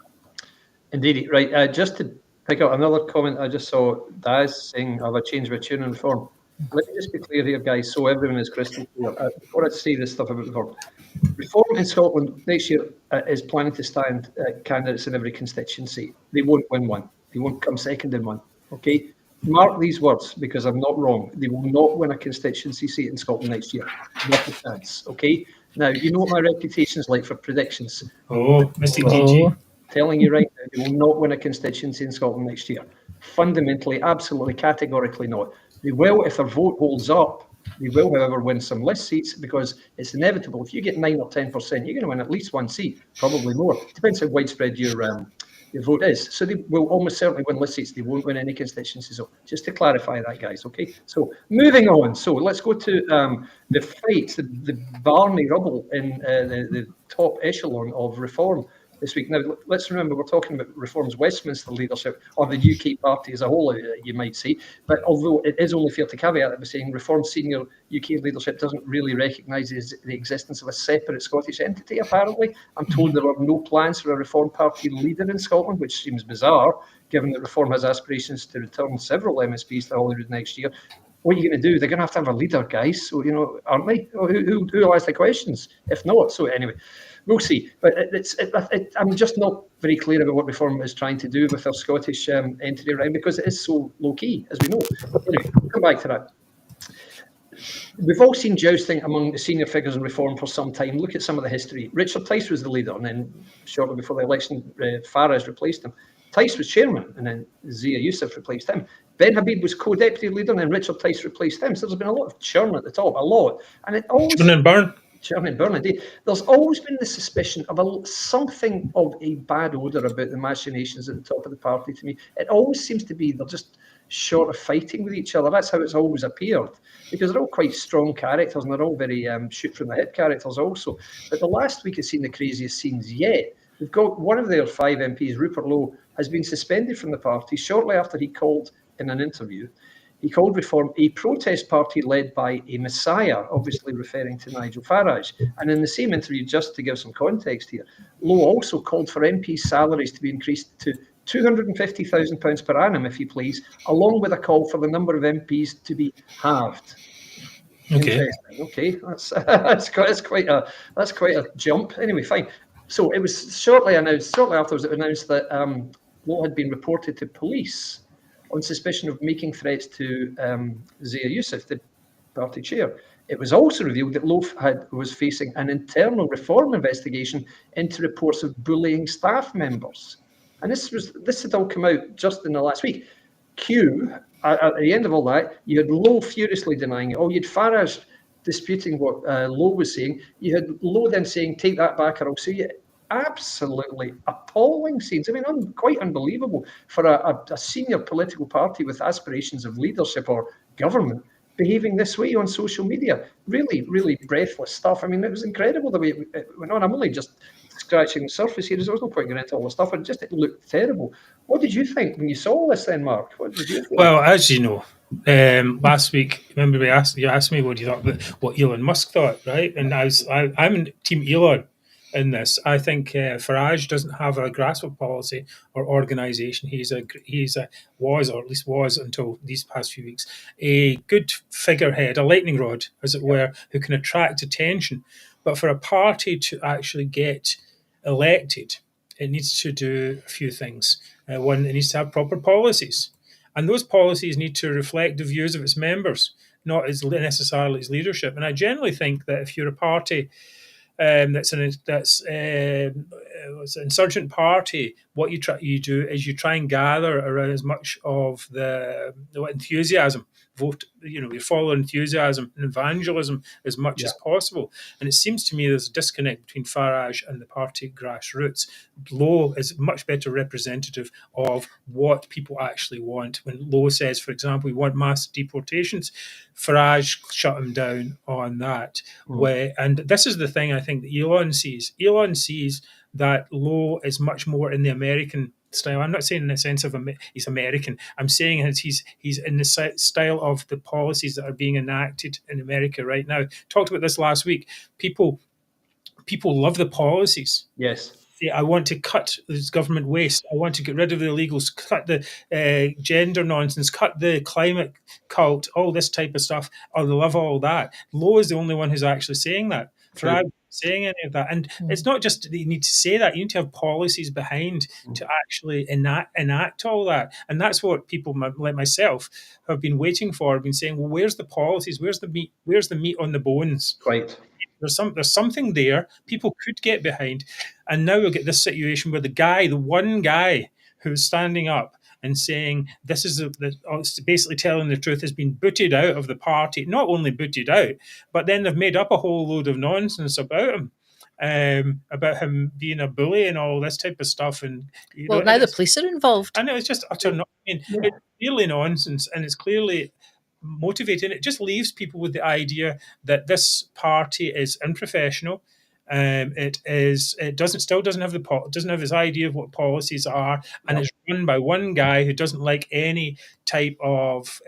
Indeed. Right. Just to pick up another comment I just saw, Daz saying, have a change of a tune and reform. Let me just be clear here, guys, so everyone is crystal clear. Before I say this stuff about reform, reform in Scotland next year is planning to stand candidates in every constituency. They won't win one. They won't come second in one. Okay? Mark these words, because I'm not wrong. They will not win a constituency seat in Scotland next year. Not a chance. Okay? Now, you know what my reputation is like for predictions. Oh, Mr. DG. Telling you right now, they will not win a constituency in Scotland next year. Fundamentally, absolutely, categorically not. They will, if their vote holds up, they will, however, win some list seats because it's inevitable. If you get 9 or 10%, you're going to win at least one seat, probably more. Depends how widespread your vote is. So they will almost certainly win list seats. They won't win any constituencies. So just to clarify that, guys, okay? So moving on. So let's go to the fight, the Barney rubble in the top echelon of reform this week. Now, let's remember, we're talking about Reform's Westminster leadership, or the UK party as a whole, you might say. But although it is only fair to caveat it by saying Reform's senior UK leadership doesn't really recognise the existence of a separate Scottish entity, apparently. I'm told there are no plans for a Reform party leader in Scotland, which seems bizarre, given that Reform has aspirations to return several MSPs to Holyrood next year. what are you going to do? They're going to have a leader, guys. So, aren't they? Who will ask the questions? If not, so anyway, we'll see. But I'm just not very clear about what Reform is trying to do with their Scottish entry around, because it is so low key, as we know. Anyway, we'll come back to that. We've all seen jousting among the senior figures in Reform for some time. Look at some of the history. Richard Tice was the leader, and then shortly before the election, Farage replaced him. Tice was chairman, and then Zia Youssef replaced him. Ben Habib was co-deputy leader, and then Richard Tice replaced him. So there's been a lot of churn at the top, a lot. And it always... Churn and burn. Churn and burn, indeed. There's always been the suspicion of something of a bad odour about the machinations at the top of the party to me. It always seems to be they're just short of fighting with each other. That's how it's always appeared, because they're all quite strong characters, and they're all very shoot from the hip characters also. But the last week has seen the craziest scenes yet. We've got one of their 5 MPs, Rupert Lowe, has been suspended from the party shortly after he called in an interview. He called Reform a protest party led by a messiah, obviously referring to Nigel Farage. And in the same interview, just to give some context here, Lowe also called for MPs' salaries to be increased to £250,000 per annum, if you please, along with a call for the number of MPs to be halved. Okay. Okay, that's quite a jump. Anyway, fine. So it was shortly afterwards, it was announced that Lowe had been reported to police on suspicion of making threats to Zia Youssef, the party chair. It was also revealed that Lowe was facing an internal Reform investigation into reports of bullying staff members. And this had all come out just in the last week. At the end of all that, you had Lowe furiously denying it. You had Farage disputing what Lowe was saying. You had Lowe then saying, take that back or I'll sue you. Absolutely appalling scenes. I mean, quite unbelievable for a senior political party with aspirations of leadership or government behaving this way on social media. Really, really breathless stuff. I mean, it was incredible the way it went on. I'm only just scratching the surface here. There was no point getting into all the stuff. It looked terrible. What did you think when you saw this then, Mark? What did you think? Well, as you know, last week, remember you asked me what you thought about what Elon Musk thought, right? And I'm in Team Elon in this. I think Farage doesn't have a grasp of policy or organisation. Was, or at least was until these past few weeks, a good figurehead, a lightning rod, as it were, who can attract attention. But for a party to actually get elected, it needs to do a few things. One, it needs to have proper policies. And those policies need to reflect the views of its members, not necessarily its leadership. And I generally think that if you're a party that's an insurgent party, what you do is you try and gather around as much of the enthusiasm, you follow enthusiasm and evangelism as much as possible. And it seems to me there's a disconnect between Farage and the party grassroots. Lowe is much better representative of what people actually want. When Lowe says, for example, we want mass deportations, Farage shut him down on that. And this is the thing I think that Elon sees. Elon sees that Lowe is much more in the American style. I'm not saying in the sense of he's American. I'm saying he's in the style of the policies that are being enacted in America right now. Talked about this last week. People love the policies. Yes. I want to cut this government waste. I want to get rid of the illegals, cut the gender nonsense, cut the climate cult, all this type of stuff. They love all that. Lowe is the only one who's actually saying that. Farage isn't saying any of that. And it's not just that you need to say that. You need to have policies behind to actually enact all that. And that's what people like myself have been waiting for. Have been saying, well, where's the policies? Where's the meat? Where's the meat on the bones? Right. There's something there people could get behind. And now we'll get this situation where the one guy who's standing up and saying this is basically telling the truth, has been booted out of the party. Not only booted out, but then they've made up a whole load of nonsense about him being a bully and all this type of stuff. And now the police are involved. And it was just utter it's clearly nonsense, and it's clearly motivating. It just leaves people with the idea that this party is unprofessional. It doesn't have this idea of what policies are, and it's run by one guy who doesn't like any type of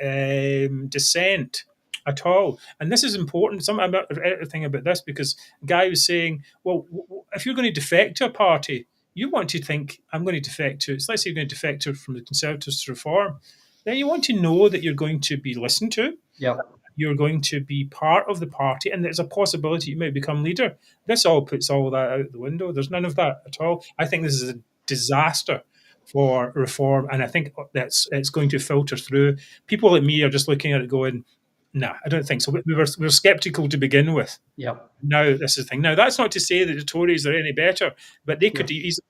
dissent at all. And this is important. I'm not everything about this, because a guy was saying, well, if you're going to defect to a party, you want to think, I'm going to defect to. So let's say you're going to defect from the Conservatives to Reform. Then you want to know that you're going to be listened to. Yeah. You're going to be part of the party, and there's a possibility you might become leader. This all puts all that out the window. There's none of that at all. I think this is a disaster for reform, and I think it's going to filter through. People like me are just looking at it going, "Nah, I don't think so." We were skeptical to begin with. Yeah. Now this is the thing. Now that's not to say that the Tories are any better, but they could easily,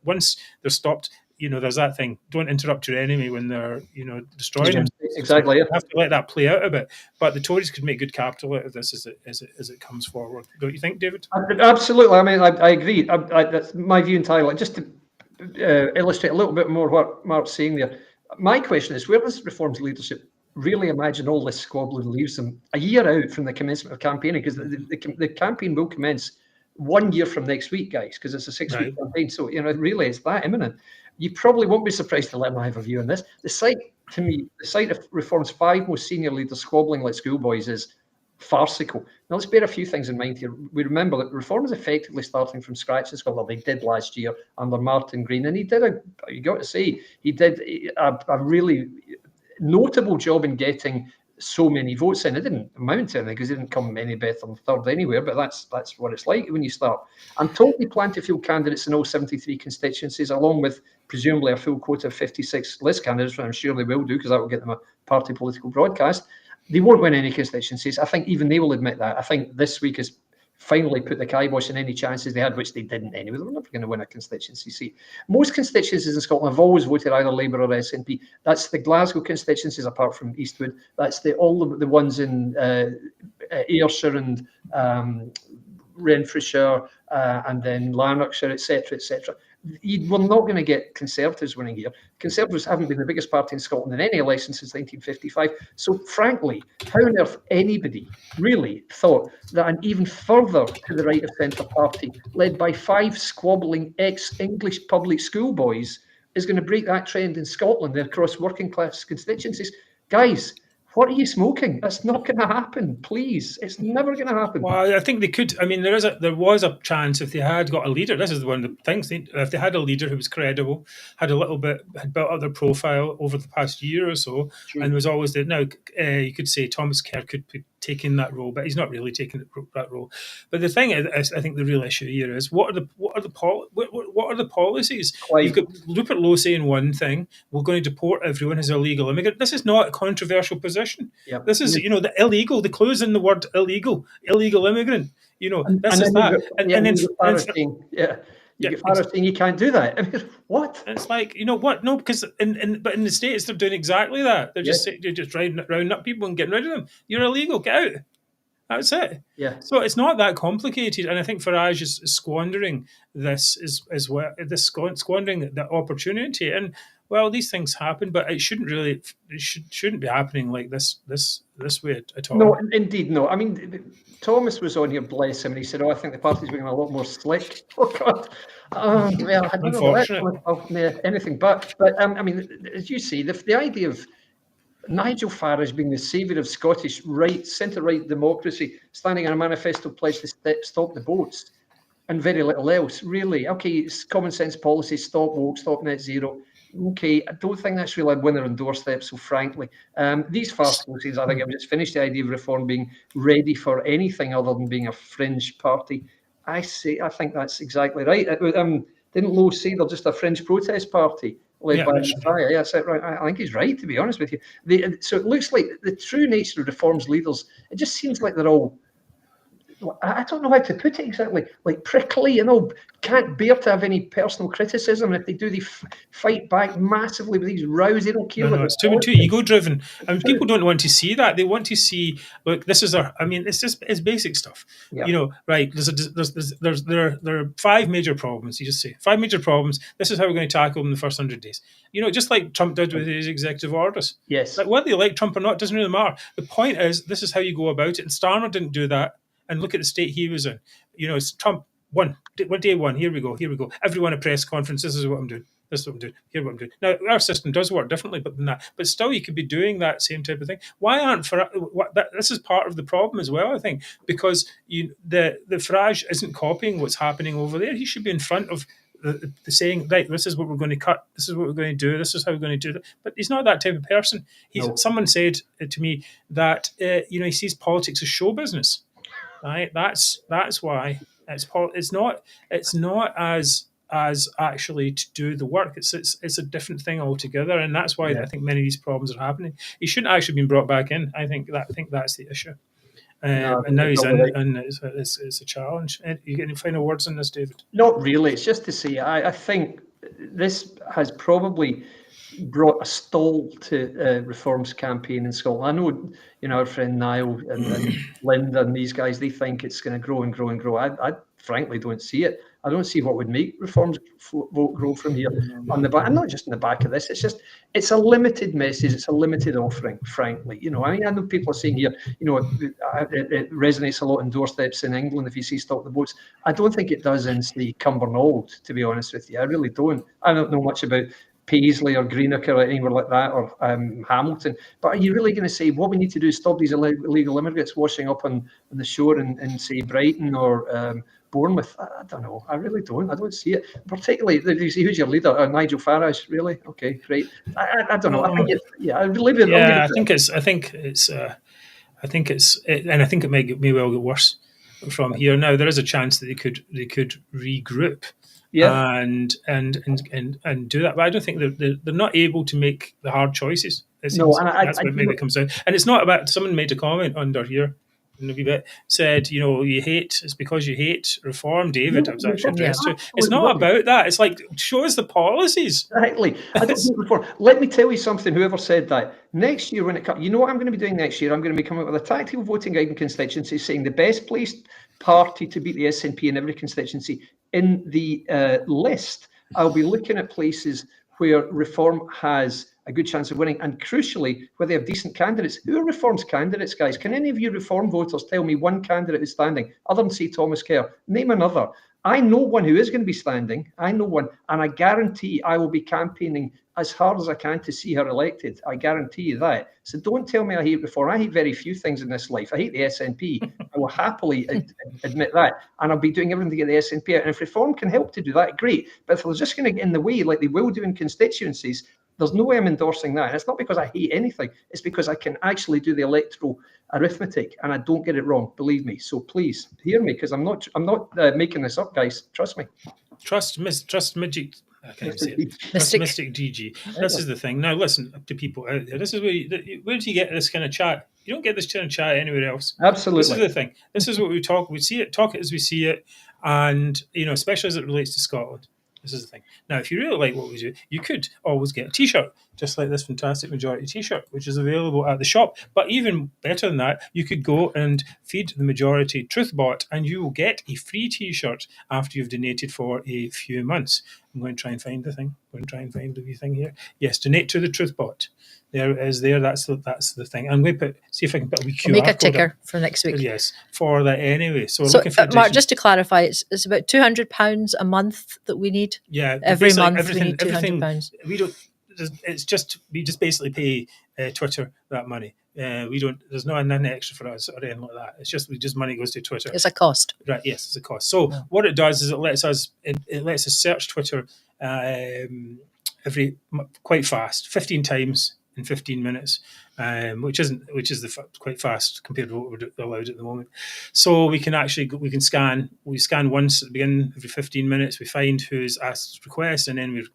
once they're stopped. There's that thing. Don't interrupt your enemy when they're, destroying them. Exactly. You have to let that play out a bit. But the Tories could make good capital out of this as it comes forward. Don't you think, David? Absolutely. I mean, I agree. That's my view entirely. Just to illustrate a little bit more what Mark's saying there. My question is, where does Reform's leadership really imagine all this squabbling leaves them a year out from the commencement of campaigning? Because the campaign will commence 1 year from next week, guys, because it's a 6-week campaign. So, really, it's that imminent. You probably won't be surprised to let me have a view on this. The sight of Reform's 5 most senior leaders squabbling like schoolboys is farcical. Now, let's bear a few things in mind here. We remember that Reform is effectively starting from scratch in Scotland. They did last year under Martin Green, and he did a really notable job in getting so many votes in. It didn't amount to anything because it didn't come any better than third anywhere, but that's what it's like when you start. I'm told they plan to field candidates in all 73 constituencies, along with presumably a full quota of 56 list candidates, which I'm sure they will do because that will get them a party political broadcast. They won't win any constituencies. I think even they will admit that. I think this week has finally put the kibosh in any chances they had, which they didn't anyway. They were never going to win a constituency seat. Most constituencies in Scotland have always voted either Labour or SNP. That's the Glasgow constituencies, apart from Eastwood. That's all the ones in Ayrshire and Renfrewshire and then Lanarkshire, etc., etc. We're not going to get Conservatives winning here. Conservatives haven't been the biggest party in Scotland in any election since 1955. So, frankly, how on earth anybody really thought that an even further to the right of centre party, led by 5 squabbling ex-English public school boys, is going to break that trend in Scotland across working class constituencies? Guys, what are you smoking? That's not going to happen. Please, it's never going to happen. Well, I think they could. I mean, there was a chance if they had got a leader. This is one of the things. If they had a leader who was credible, had built up their profile over the past year or so, and was always there. Now, you could say Thomas Kerr could be taking that role, but he's not really taking that role. But the thing is, I think the real issue here is what are the policies? You've got Rupert Lowe saying one thing: we're going to deport everyone who's illegal immigrant. This is not a controversial position. Yep. This is the illegal. The clue's in the word illegal immigrant. This is that. And then you get Farage saying you can't do that. I mean, what? It's like, what? No, because but in the States they're doing exactly that. They're just rounding up people and getting rid of them. You're illegal. Get out. That's it. Yeah. So it's not that complicated, and I think Farage is squandering this as well. Squandering the opportunity, and well, these things happen, but it shouldn't really. It shouldn't be happening like this way at all. No, indeed, no. I mean, Thomas was on here, bless him, and he said, "Oh, I think the party's becoming a lot more slick." Oh God. Well, I don't know anything but I mean, as you see, the idea of Nigel Farage being the saviour of Scottish centre-right democracy, standing on a manifesto pledge to stop the boats, and very little else, really. Okay, it's common sense policy, stop woke, stop net zero. Okay, I don't think that's really a winner on doorstep, so frankly. These fast policies, I think I've just finished the idea of Reform being ready for anything other than being a fringe party. I think that's exactly right. Didn't Lowe say they're just a fringe protest party? Led by Mackay. Yeah, that's it, right. I think he's right, to be honest with you. So it looks like the true nature of Reform's leaders, it just seems like they're all, I don't know how to put it exactly, like prickly, can't bear to have any personal criticism. If they do, they fight back massively with these rows. They don't care. No, it's too ego-driven. I mean, people don't want to see that. They want to see, look, this is it's basic stuff. Yeah. Right? There are 5 major problems. You just say 5 major problems. This is how we're going to tackle them in the first 100 days. Just like Trump did with his executive orders. Yes. Like whether you like Trump or not doesn't really matter. The point is, this is how you go about it. And Starmer didn't do that. And look at the state he was in. It's Trump day one. Here we go. Everyone at press conference. This is what I'm doing. This is what I'm doing. Here what I'm doing. Now our system does work differently, than that. But still, you could be doing that same type of thing. Why aren't this is part of the problem as well? I think because the Farage isn't copying what's happening over there. He should be in front of the saying, right, this is what we're going to cut, this is what we're going to do, this is how we're going to do it. But he's not that type of person. No. Someone said to me that he sees politics as show business. Right? That's why it's not as actually to do the work. It's a different thing altogether, and that's why I think many of these problems are happening. He shouldn't actually been brought back in. I think that's the issue. And now he's in, and it's a challenge. You get any final words on this, David? Not really. It's just to say I think this has probably brought a stall to Reform's campaign in Scotland. I know, our friend Niall and Linda and these guys, they think it's going to grow and grow and grow. I frankly don't see it. I don't see what would make Reform's vote grow from here on the back. And not just in the back of this. It's a limited message. It's a limited offering, frankly. I know people are saying here, it resonates a lot in doorsteps in England if you see Stop the Boats. I don't think it does in, say, Cumbernauld, to be honest with you. I really don't. I don't know much about Paisley or Greenock or anywhere like that, or Hamilton. But are you really going to say what we need to do is stop these illegal immigrants washing up on the shore in say, Brighton or Bournemouth? I don't know. I really don't. I don't see it. Particularly, you see who's your leader? Nigel Farage. Really? Okay, great. I don't know. I think I believe it. Yeah, I think it's, and I think it may well get worse from here. Now there is a chance that they could regroup. Yeah. And do that, but I don't think they're not able to make the hard choices. That's what maybe it comes down. And it's not about. Someone made a comment under here, in a wee bit, said, it's because you hate Reform, David. I was actually addressed to. It's not about that. It's like, show us the policies. Exactly. I don't hate Reform. Let me tell you something. Whoever said that, next year when it comes, you know what I'm going to be doing next year? I'm going to be coming up with a tactical voting guide in constituency saying the best placed party to beat the SNP in every constituency. In the list, I'll be looking at places where Reform has a good chance of winning, and crucially, where they have decent candidates. Who are Reform's candidates, guys? Can any of you Reform voters tell me one candidate who's standing, other than, say, Thomas Kerr? Name another. I know one who is going to be standing. I know one, and I guarantee I will be campaigning as hard as I can to see her elected. I guarantee you that. So don't tell me I hate Reform. I hate very few things in this life. I hate the SNP. I will happily admit that. And I'll be doing everything to get the SNP out. And if Reform can help to do that, great. But if they're just going to get in the way, like they will do in constituencies, there's no way I'm endorsing that. And it's not because I hate anything. It's because I can actually do the electoral arithmetic, and I don't get it wrong. Believe me. So please hear me, because I'm not making this up, guys. Trust me. Trust Midget. I can't even say it. Mystic GG. This is the thing. Now listen to people out there. This is where do you get this kind of chat? You don't get this kind of chat anywhere else. Absolutely. This is the thing. This is what we talk. We see it. Talk it as we see it, and especially as it relates to Scotland. This is the thing. Now, if you really like what we do, you could always get a T-shirt, just like this fantastic Majority T-shirt, which is available at the shop. But even better than that, you could go and feed the Majority Truthbot, and you will get a free T-shirt after you've donated for a few months. I'm going to try and find the thing. I'm going to try and find the wee thing here. Yes, donate to the Truthbot. There it is. There, that's the thing. I'm going to see if I can put a wee QR Make a code ticker up. for next week. Yes, for that anyway. So So, looking for Mark, just to clarify, it's about £200 a month that we need. yeah, Every basically month we need £200. We don't. We just basically pay Twitter that money. We don't. There's nothing extra for us or anything like that. It's just money goes to Twitter. It's a cost. Right. Yes, it's a cost. So what it does is it lets us search Twitter quite fast, 15 times in 15 minutes, which is quite fast compared to what we're allowed at the moment. So we can scan. We scan once at the beginning every 15 minutes. We find who's asked requests, and then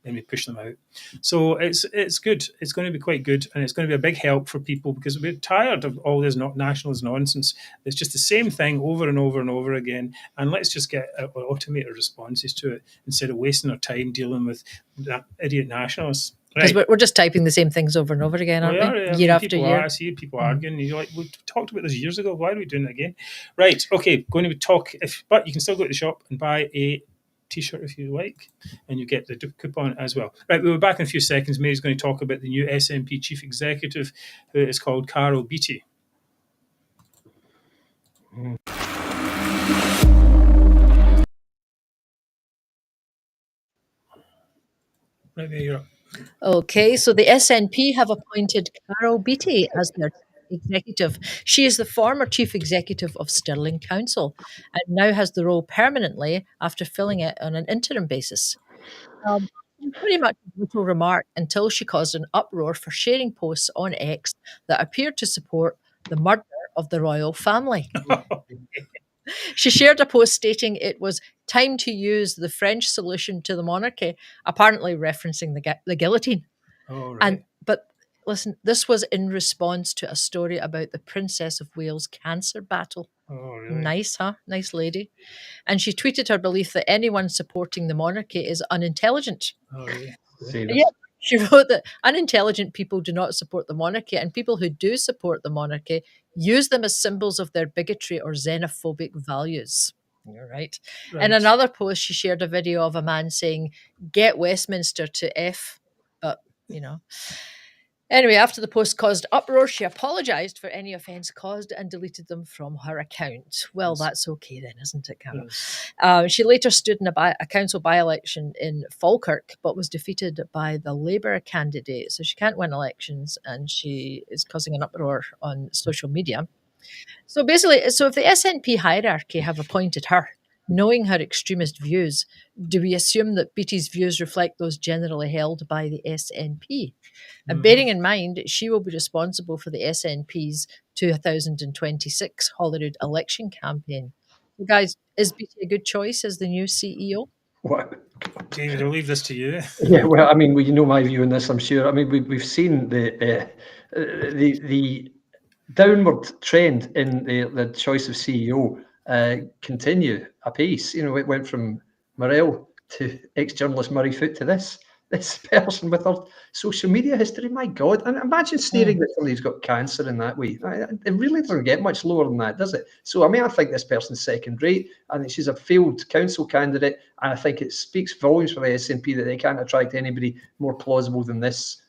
we push them out. So it's good. It's going to be quite good, and it's going to be a big help for people, because we're tired of all this nationalist nonsense. It's just the same thing over and over and over again, and let's just get automated responses to it instead of wasting our time dealing with that idiot nationalists. Because Right. we're just typing the same things over and over again, aren't we? Year after year. I see people arguing. You're like, we talked about this years ago. Why are we doing it again? Right. Okay. Going to talk. But you can still go to the shop and buy a T-shirt if you like, and you get the coupon as well. Right. We'll be back in a few seconds. Mary's going to talk about the new SNP chief executive, who is called Carol Beattie. Right there, you're up. Okay, so the SNP have appointed Carol Beattie as their executive. She is the former chief executive of Stirling Council and now has the role permanently after filling it on an interim basis. Pretty much little remark until she caused an uproar for sharing posts on X that appeared to support the murder of the royal family. She shared a post stating it was time to use the French solution to the monarchy, apparently referencing the guillotine. Oh, right. But listen, this was in response to a story about the Princess of Wales cancer battle. Oh, really? Nice, huh? Nice lady. And she tweeted her belief that anyone supporting the monarchy is unintelligent. Oh, really? See, Yeah, she wrote that unintelligent people do not support the monarchy, and people who do support the monarchy use them as symbols of their bigotry or xenophobic values. You're right. Right. In another post, she shared a video of a man saying, "Get Westminster to F," but you know. Anyway, after the post caused uproar, she apologised for any offence caused and deleted them from her account. Well, Yes. that's okay then, isn't it, Carol? Yes. She later stood in a council by-election in Falkirk, but was defeated by the Labour candidate. So she can't win elections, and she is causing an uproar on social media. So basically, if the SNP hierarchy have appointed her, knowing her extremist views, do we assume that Beattie's views reflect those generally held by the SNP? And bearing in mind, she will be responsible for the SNP's 2026 Holyrood election campaign. So guys, is Beattie a good choice as the new CEO? what? David, I'll leave this to you. Yeah, well, I mean, you know my view on this, I'm sure. I mean, we've seen the downward trend in the choice of CEO continue apace. You know, it went from Morell to ex-journalist Murray Foot to this person with her social media history. My God, and imagine staring at somebody who's got cancer in that way. It really doesn't get much lower than that, does it? So, I mean, I think this person's second rate. I think she's a failed council candidate, and I think it speaks volumes for the SNP that they can't attract anybody more plausible than this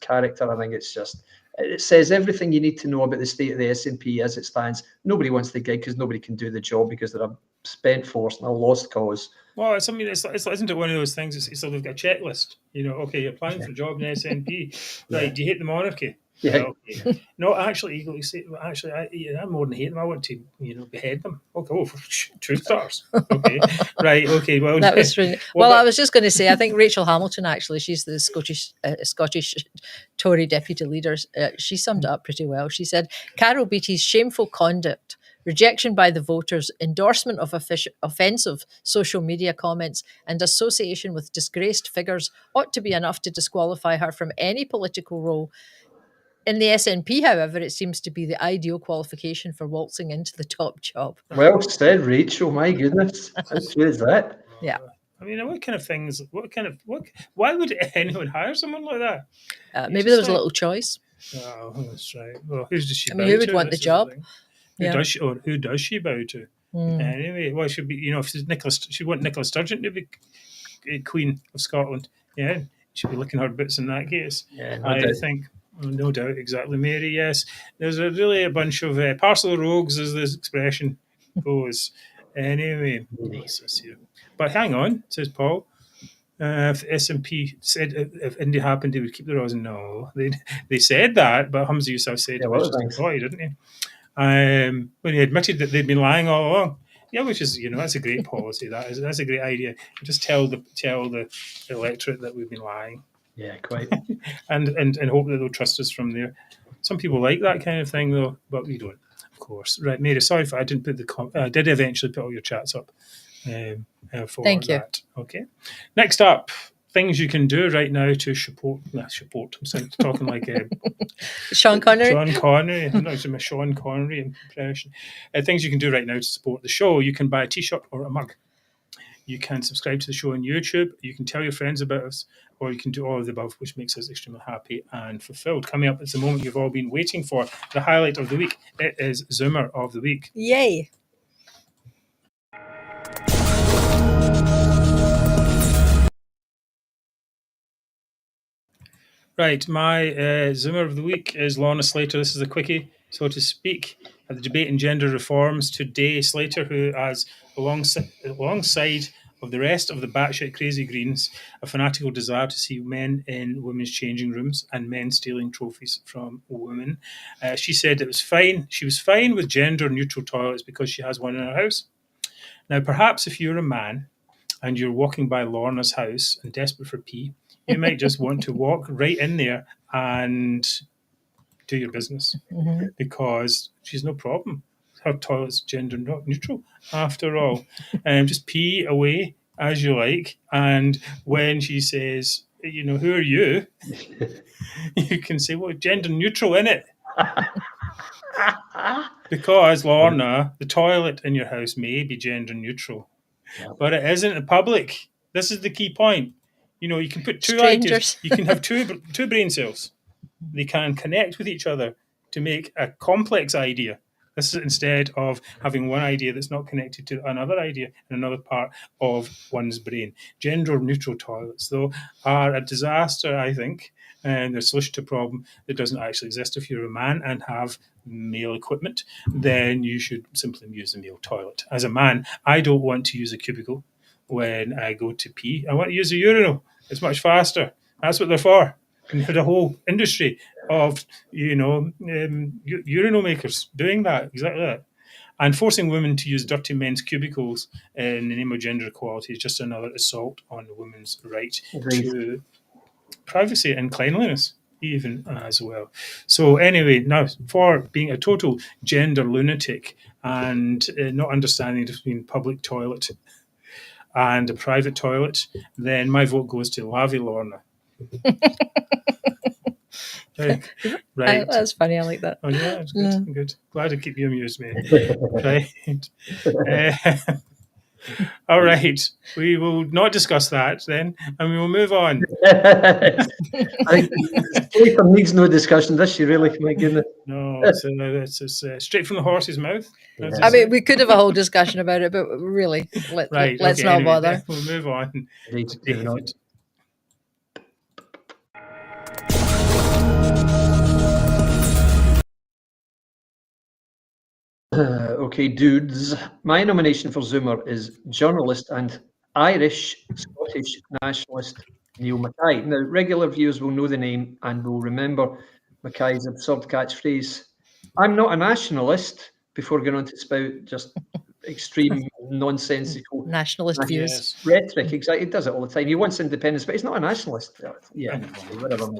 character. I think it says everything you need to know about the state of the SNP as it stands. Nobody wants the gig because nobody can do the job because they're a spent force and a lost cause. Well, it's something. Isn't it one of those things? It's sort of got a checklist. You know, okay, you're applying for a job in the SNP. Right? Yeah. Do you hate the monarchy? Yeah. Well, okay. No, actually, I more than hate them. I want to, behead them. Okay, 2 stars. Okay, right. Okay, well, That was really well. I was just going to say, I think Rachel Hamilton, actually, she's the Scottish Tory deputy leader. She summed it up pretty well. She said, "Carol Beattie's shameful conduct, rejection by the voters, endorsement of offensive social media comments, and association with disgraced figures ought to be enough to disqualify her from any political role. In the SNP, however, it seems to be the ideal qualification for waltzing into the top job." Well said, Rachel. My goodness, how true is that? Yeah. I mean, what kind of things? Why would anyone hire someone like that? Maybe there was a little choice. Oh, that's right. Well, who does she? I mean, who would want the This is job? thing. Yeah. Who does she bow to? Anyway, well, she'd be. If she's Nicola, she'd want Nicola Sturgeon to be Queen of Scotland. Yeah, she'd be licking her boots in that case. Yeah, I think. No doubt, exactly, Mary. Yes, there's really a bunch of parcel of rogues, as this expression goes. Anyway, what's this here? But hang on, says Paul. If SNP said if India happened, they would keep the rosin. No, they said that, but Humza Yousaf said Yeah, it was just a toy, didn't he? When he admitted that they'd been lying all along. Yeah, which is that's a great policy. That's a great idea. Just tell the electorate that we've been lying. Yeah, quite. and hope that they'll trust us from there. Some people like that kind of thing, though, but we don't, of course. Right, Mary, sorry if I didn't put I did eventually put all your chats up for Thank you. that. Okay. Next up, things you can do right now to support. I'm talking like Sean Connery. Sean Connery. I'm not doing my Sean Connery impression. Things you can do right now to support the show. You can buy a T-shirt or a mug. You can subscribe to the show on YouTube. You can tell your friends about us, or you can do all of the above, which makes us extremely happy and fulfilled. Coming up is the moment you've all been waiting for, the highlight of the week. It is Zoomer of the Week. Yay. Right, my Zoomer of the Week is Lorna Slater. This is a quickie, so to speak, at the debate in gender reforms today. Slater, who has alongside of the rest of the batshit crazy Greens a fanatical desire to see men in women's changing rooms and men stealing trophies from women. She said it was fine. She was fine with gender-neutral toilets because she has one in her house. Now, perhaps if you're a man and you're walking by Lorna's house and desperate for pee, you might just want to walk right in there and do your business because she's no problem. Her toilet's gender neutral after all. Just pee away as you like. And when she says, who are you? You can say, well, gender neutral, innit? Because, Lorna, the toilet in your house may be gender neutral, but it isn't in public. This is the key point. You can put two ideas. You can have two brain cells. They can connect with each other to make a complex idea. This is instead of having one idea that's not connected to another idea in another part of one's brain. Gender-neutral toilets, though, are a disaster, I think, and they're a solution to a problem that doesn't actually exist. If you're a man and have male equipment, then you should simply use the male toilet. As a man, I don't want to use a cubicle when I go to pee. I want to use a urinal. It's much faster. That's what they're for. And you had a whole industry of, urinal makers doing that, exactly that. And forcing women to use dirty men's cubicles in the name of gender equality is just another assault on women's right to privacy and cleanliness, even as well. So anyway, now for being a total gender lunatic and not understanding between public toilet and a private toilet, then my vote goes to Lavvy Lorna. Right. That's funny. I like that. Oh yeah, it's good. Yeah. Good. Glad to keep you amused, mate. Right. All right. We will not discuss that then, and we will move on. I think Slater needs no discussion. Does she really? My goodness. No, it's straight from the horse's mouth. I mean, we could have a whole discussion about it, but really, let's not bother. We'll move on. David. Okay, dudes. My nomination for Zoomer is journalist and Irish-Scottish nationalist Neil Mackay. Now, regular viewers will know the name and will remember Mackay's absurd catchphrase, "I'm not a nationalist," before going on to spout just extreme nonsensical nationalist views. Rhetoric. Exactly. He does it all the time. He wants independence, but he's not a nationalist. Yeah, whatever.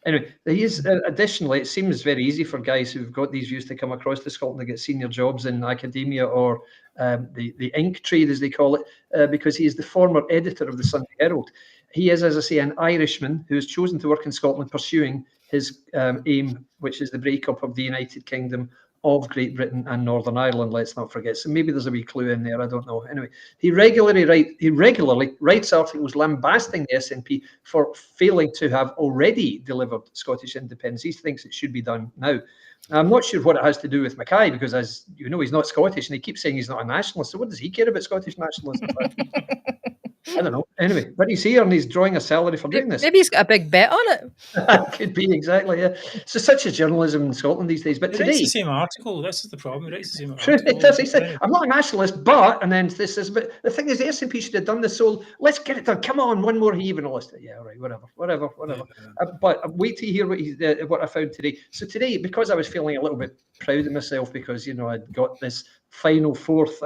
Anyway, he is additionally, it seems very easy for guys who've got these views to come across to Scotland to get senior jobs in academia or the ink trade, as they call it, because he is the former editor of the Sunday Herald. He is, as I say, an Irishman who has chosen to work in Scotland pursuing his aim, which is the breakup of the United Kingdom of Great Britain and Northern Ireland, let's not forget. So maybe there's a wee clue in there, I don't know. Anyway, he regularly writes articles lambasting the SNP for failing to have already delivered Scottish independence. He thinks it should be done now. I'm not sure what it has to do with Mackay, because as you know, he's not Scottish and he keeps saying he's not a nationalist. So what does he care about Scottish nationalism? I don't know. Anyway, but he's here and he's drawing a salary for doing this. Maybe he's got a big bet on it. Could be, exactly, yeah. So such is journalism in Scotland these days. But He today, writes the same article. This is the problem. He writes the same true, article. it does. He said, "I'm not a nationalist, but," and then this is. But the thing is, the SNP should have done this. So let's get it done. Come on, one more heave, and all this. Yeah, all right, whatever. But wait till you hear what I found today. So today, because I was feeling a little bit proud of myself because I'd got this final fourth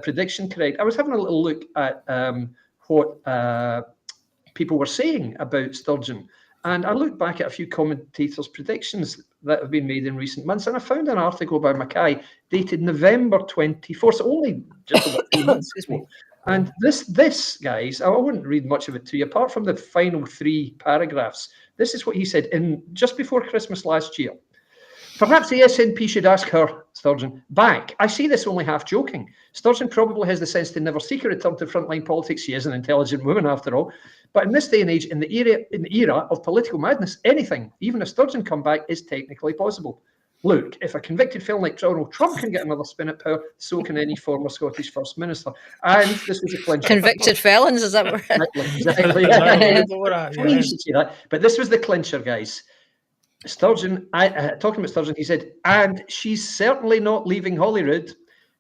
prediction correct, I was having a little look at what people were saying about Sturgeon. And I looked back at a few commentators' predictions that have been made in recent months, and I found an article by Mackay dated November 24th, so only just about 3 months ago. And this, guys, I wouldn't read much of it to you, apart from the final 3 paragraphs. This is what he said just before Christmas last year. "Perhaps the SNP should ask her," Sturgeon, "back. I see this only half joking. Sturgeon probably has the sense to never seek a return to frontline politics. She is an intelligent woman, after all. But in this day and age, in the era of political madness, anything, even a Sturgeon comeback, is technically possible. Look, if a convicted felon like Donald Trump can get another spin at power, so can any former Scottish First Minister." And this was a clincher. Convicted felons, is that what? Exactly. Yeah. You should see that. But this was the clincher, guys. Sturgeon, talking about Sturgeon, he said, "And she's certainly not leaving Holyrood.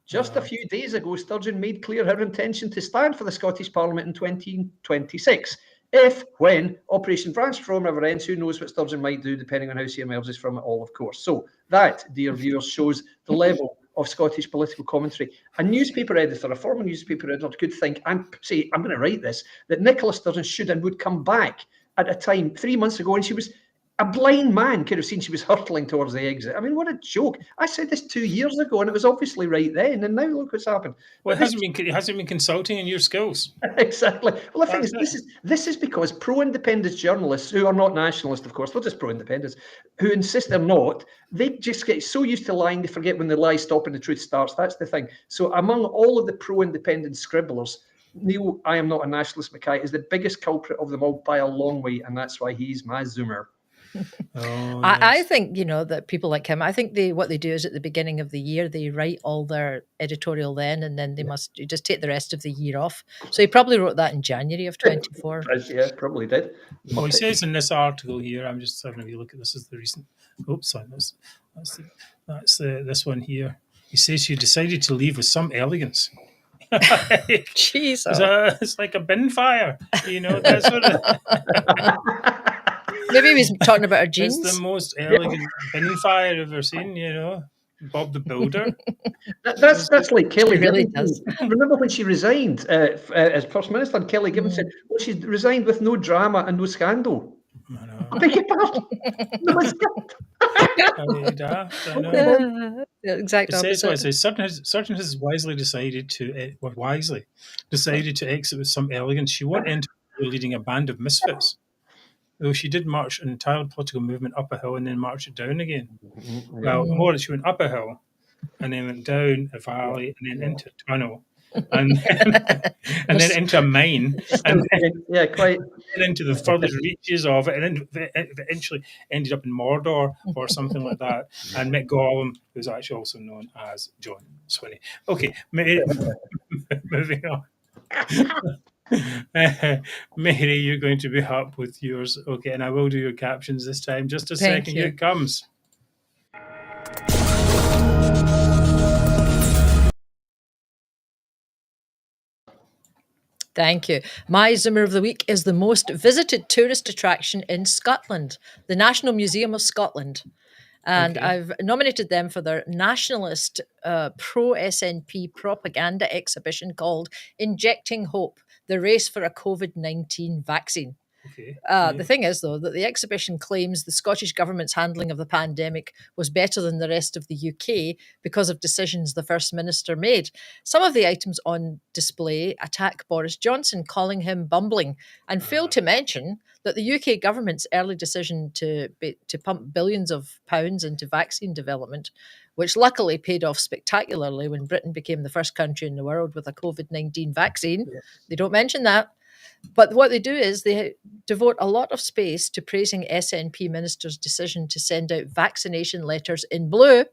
Just a few days ago, Sturgeon made clear her intention to stand for the Scottish Parliament in 2026. If, when Operation Transform ever ends, who knows what Sturgeon might do, depending on how she emerges from it all, of course. So that, dear viewers, shows the level of Scottish political commentary. A newspaper editor, a former newspaper editor, could think, I'm going to write this, that Nicola Sturgeon should and would come back at a time 3 months ago, and she was a blind man could have seen she was hurtling towards the exit. I mean, what a joke. I said this 2 years ago, and it was obviously right then, and now look what's happened. Well, it hasn't been consulting in your skills. Exactly. Well, the thing is, this is because pro-independence journalists, who are not nationalist, of course, they're just pro-independence, who insist they're not, they just get so used to lying, they forget when the lies stop and the truth starts. That's the thing. So among all of the pro-independence scribblers, Neil, I am not a nationalist, Mackay, is the biggest culprit of them all by a long way, and that's why he's my Zoomer. Oh, I think, that people like him, I think what they do is at the beginning of the year, they write all their editorial then, and then they must just take the rest of the year off. So he probably wrote that in January of 24. Yeah, probably did. Well, he says in this article here, I'm just having a wee look at this, is the recent, sorry, that's this one here. He says she decided to leave with some elegance. Jeez. It's like a bin fire, that sort of... Maybe he was talking about her jeans. It's the most elegant bin fire I've ever seen, Bob the Builder. That's like Kelly really Gibbons. does. Remember when she resigned as First Minister, and Kelly Gibbons said, well, she resigned with no drama and no scandal. I know. I beg your pardon. No scandal. I know. Exactly. It says Sturgeon has wisely decided to exit with some elegance. She won't enter leading a band of misfits. Though she did march an entire political movement up a hill and then march it down again. Well, more she went up a hill and then went down a valley and then into a tunnel and then into a mine and then, quite into the furthest reaches of it, and then eventually ended up in Mordor or something like that, and met Gollum, who's actually also known as John Swinney. Okay, moving on. Mary, you're going to be up with yours. Okay, and I will do your captions this time. Just a second, here it comes. Thank you. My Zoomer of the Week is the most visited tourist attraction in Scotland, the National Museum of Scotland. And I've nominated them for their nationalist pro-SNP propaganda exhibition called Injecting Hope, the Race for a COVID-19 Vaccine. The thing is, though, that the exhibition claims the Scottish Government's handling of the pandemic was better than the rest of the UK because of decisions the First Minister made. Some of the items on display attack Boris Johnson, calling him bumbling, and fail to mention that the UK government's early decision to pump billions of pounds into vaccine development, which luckily paid off spectacularly when Britain became the first country in the world with a COVID-19 vaccine. Yes. They don't mention that. But what they do is they devote a lot of space to praising SNP ministers' decision to send out vaccination letters in blue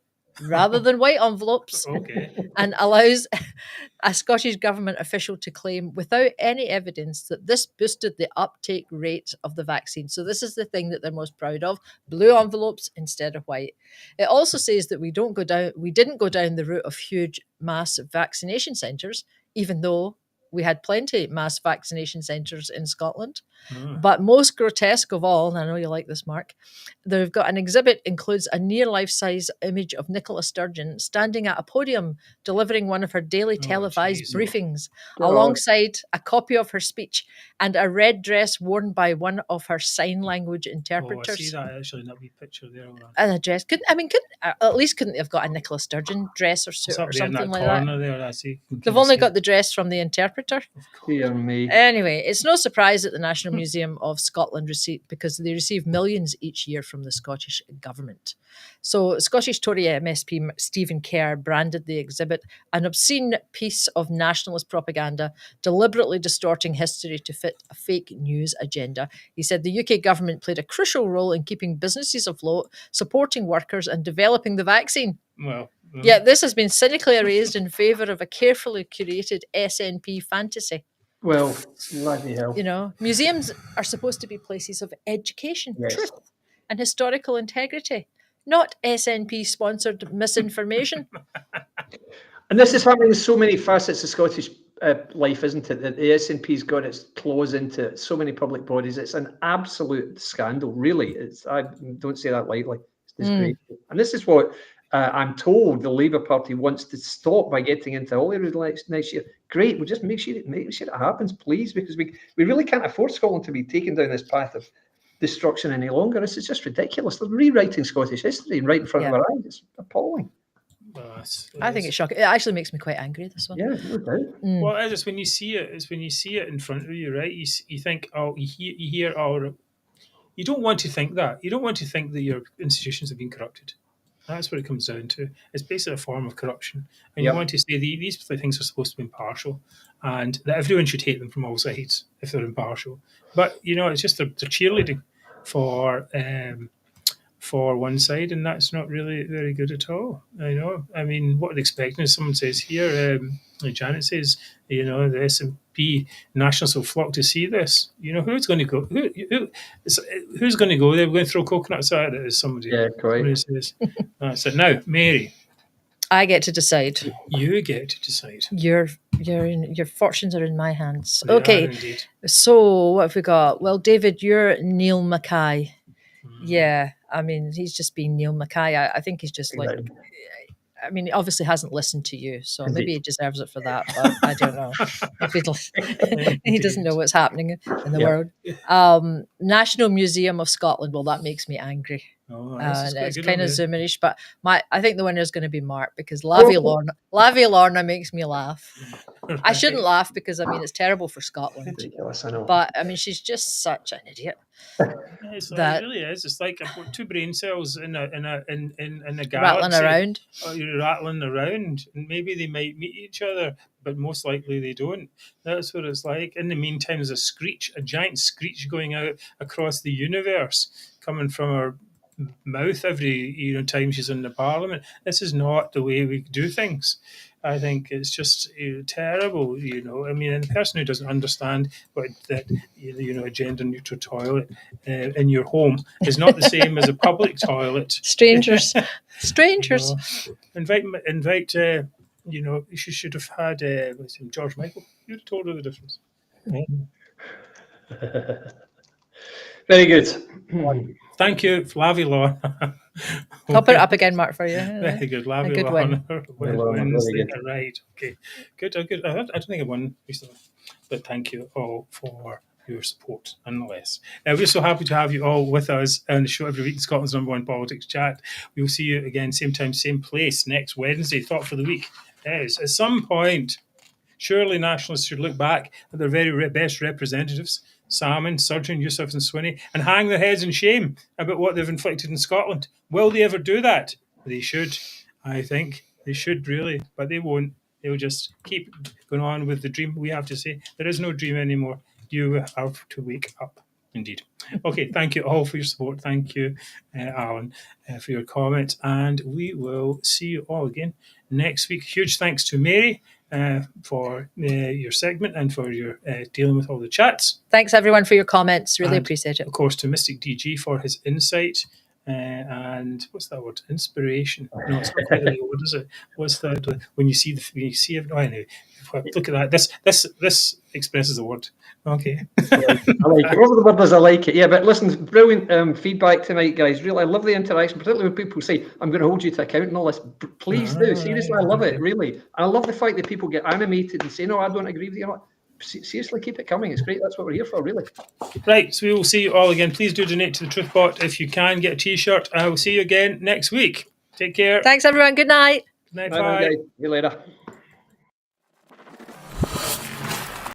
rather than white envelopes, and allows a Scottish government official to claim without any evidence that this boosted the uptake rate of the vaccine. So this is the thing that they're most proud of, blue envelopes instead of white. It also says that we didn't go down the route of huge mass vaccination centres, even though we had plenty of mass vaccination centres in Scotland. But most grotesque of all, and I know you like this, Mark, they've got an exhibit includes a near life-size image of Nicola Sturgeon standing at a podium delivering one of her daily televised briefings, alongside a copy of her speech and a red dress worn by one of her sign language interpreters. I see that actually in that wee picture there. And a dress. Couldn't they have got a Nicola Sturgeon dress or suit or something like that? There, I see. They've only got the dress from the interpreter. Dear me. Anyway, it's no surprise that the National Museum of Scotland because they receive millions each year from the Scottish Government. So Scottish Tory MSP Stephen Kerr branded the exhibit an obscene piece of nationalist propaganda, deliberately distorting history to fit a fake news agenda. He said the UK government played a crucial role in keeping businesses afloat, supporting workers and developing the vaccine. Yet this has been cynically erased in favour of a carefully curated SNP fantasy. Well, bloody hell. Museums are supposed to be places of education, truth, and historical integrity, not SNP-sponsored misinformation. And this is happening in so many facets of Scottish life, isn't it? That the SNP's got its claws into so many public bodies. It's an absolute scandal, really. I don't say that lightly. It's disgraceful. And this is what I'm told the Labour Party wants to stop by getting into Holyrood next year. Great, we'll just make sure it happens, please, because we really can't afford Scotland to be taken down this path of destruction any longer. This is just ridiculous. They're rewriting Scottish history right in front of our eyes. It's appalling. I think it's shocking. It actually makes me quite angry, this one. Yeah, no doubt. Well, it's just when you see it in front of you, right? You think, you hear, you don't want to think that. You don't want to think that your institutions have been corrupted. That's what it comes down to. It's basically a form of corruption. And you want to say these things are supposed to be impartial and that everyone should hate them from all sides if they're impartial. But, it's just they're cheerleading for one side, and that's not really very good at all. I mean, what are they expecting? As someone says here, Janet says, the SNP Nationalists will flock to see this. Who's going to go? Who's going to go? They're going to throw coconuts at it, as somebody says. That's it. Now, Mary, I get to decide. You get to decide. Your fortunes are in my hands. They okay. are indeed. So what have we got? Well, David, you're Neil Mackay. Yeah, I mean, he's just being Neil Mackay. I think he's just like, I mean, he obviously hasn't listened to you, so maybe he deserves it for that, but I don't know. If he doesn't know what's happening in the world. National Museum of Scotland, well, that makes me angry. It's kind of Zoomerish, but I think the winner is going to be Mark, because Lavvy Lorna makes me laugh. Right. I shouldn't laugh because, I mean, it's terrible for Scotland. Ridiculous, I know. But, I mean, she's just such an idiot. It really is. It's like I've got two brain cells in a galaxy. Rattling around. And maybe they might meet each other, but most likely they don't. That's what it's like. In the meantime, there's a giant screech going out across the universe, coming from her mouth every time she's in the Parliament. This is not the way we do things. I think it's just terrible. I mean, and the person who doesn't understand that a gender-neutral toilet in your home is not the same as a public toilet. Strangers. Invite. You should have had George Michael. You'd have told her the difference. Very good. Thank you, Lavvy Lorna. I'll put it up again, Mark, for you. Very good, Lavvy good Lorna. Win. Right, okay. Good. I don't think I won recently, but thank you all for your support, nonetheless. We're so happy to have you all with us on the show every week, Scotland's #1 politics chat. We will see you again, same time, same place, next Wednesday. Thought for the week is, at some point, surely Nationalists should look back at their very best representatives, Salmon, Sturgeon, Yusuf and Swinney, and hang their heads in shame about what they've inflicted in Scotland. Will they ever do that? They should. I think they should, really, but they won't. They'll just keep going on with the dream. We have to say there is no dream anymore. You have to wake up. Indeed. Okay, thank you all for your support. Thank you, Alan, for your comments. And we will see you all again next week. Huge thanks to Mary for your segment and for your dealing with all the chats. Thanks, everyone, for your comments. Really appreciate it. Of course, to Mystic DG for his insight. And what's that word? Inspiration. No, it's not quite the word, is it? What's that? When you see it. Oh, anyway, look at that. This expresses the word. Okay. I like it. Whatever the word is, I like it. Yeah, but listen, brilliant feedback tonight, guys. Really, I love the interaction, particularly when people say, I'm going to hold you to account and all this. Please do. Seriously, I love it, really. I love the fact that people get animated and say, no, I don't agree with you. Seriously, keep it coming. It's great. That's what we're here for, really. Right, so we will see you all again. Please do donate to the Truth Bot if you can. Get a T-shirt. I will see you again next week. Take care. Thanks, everyone. Good night. Good night. Bye. See you later.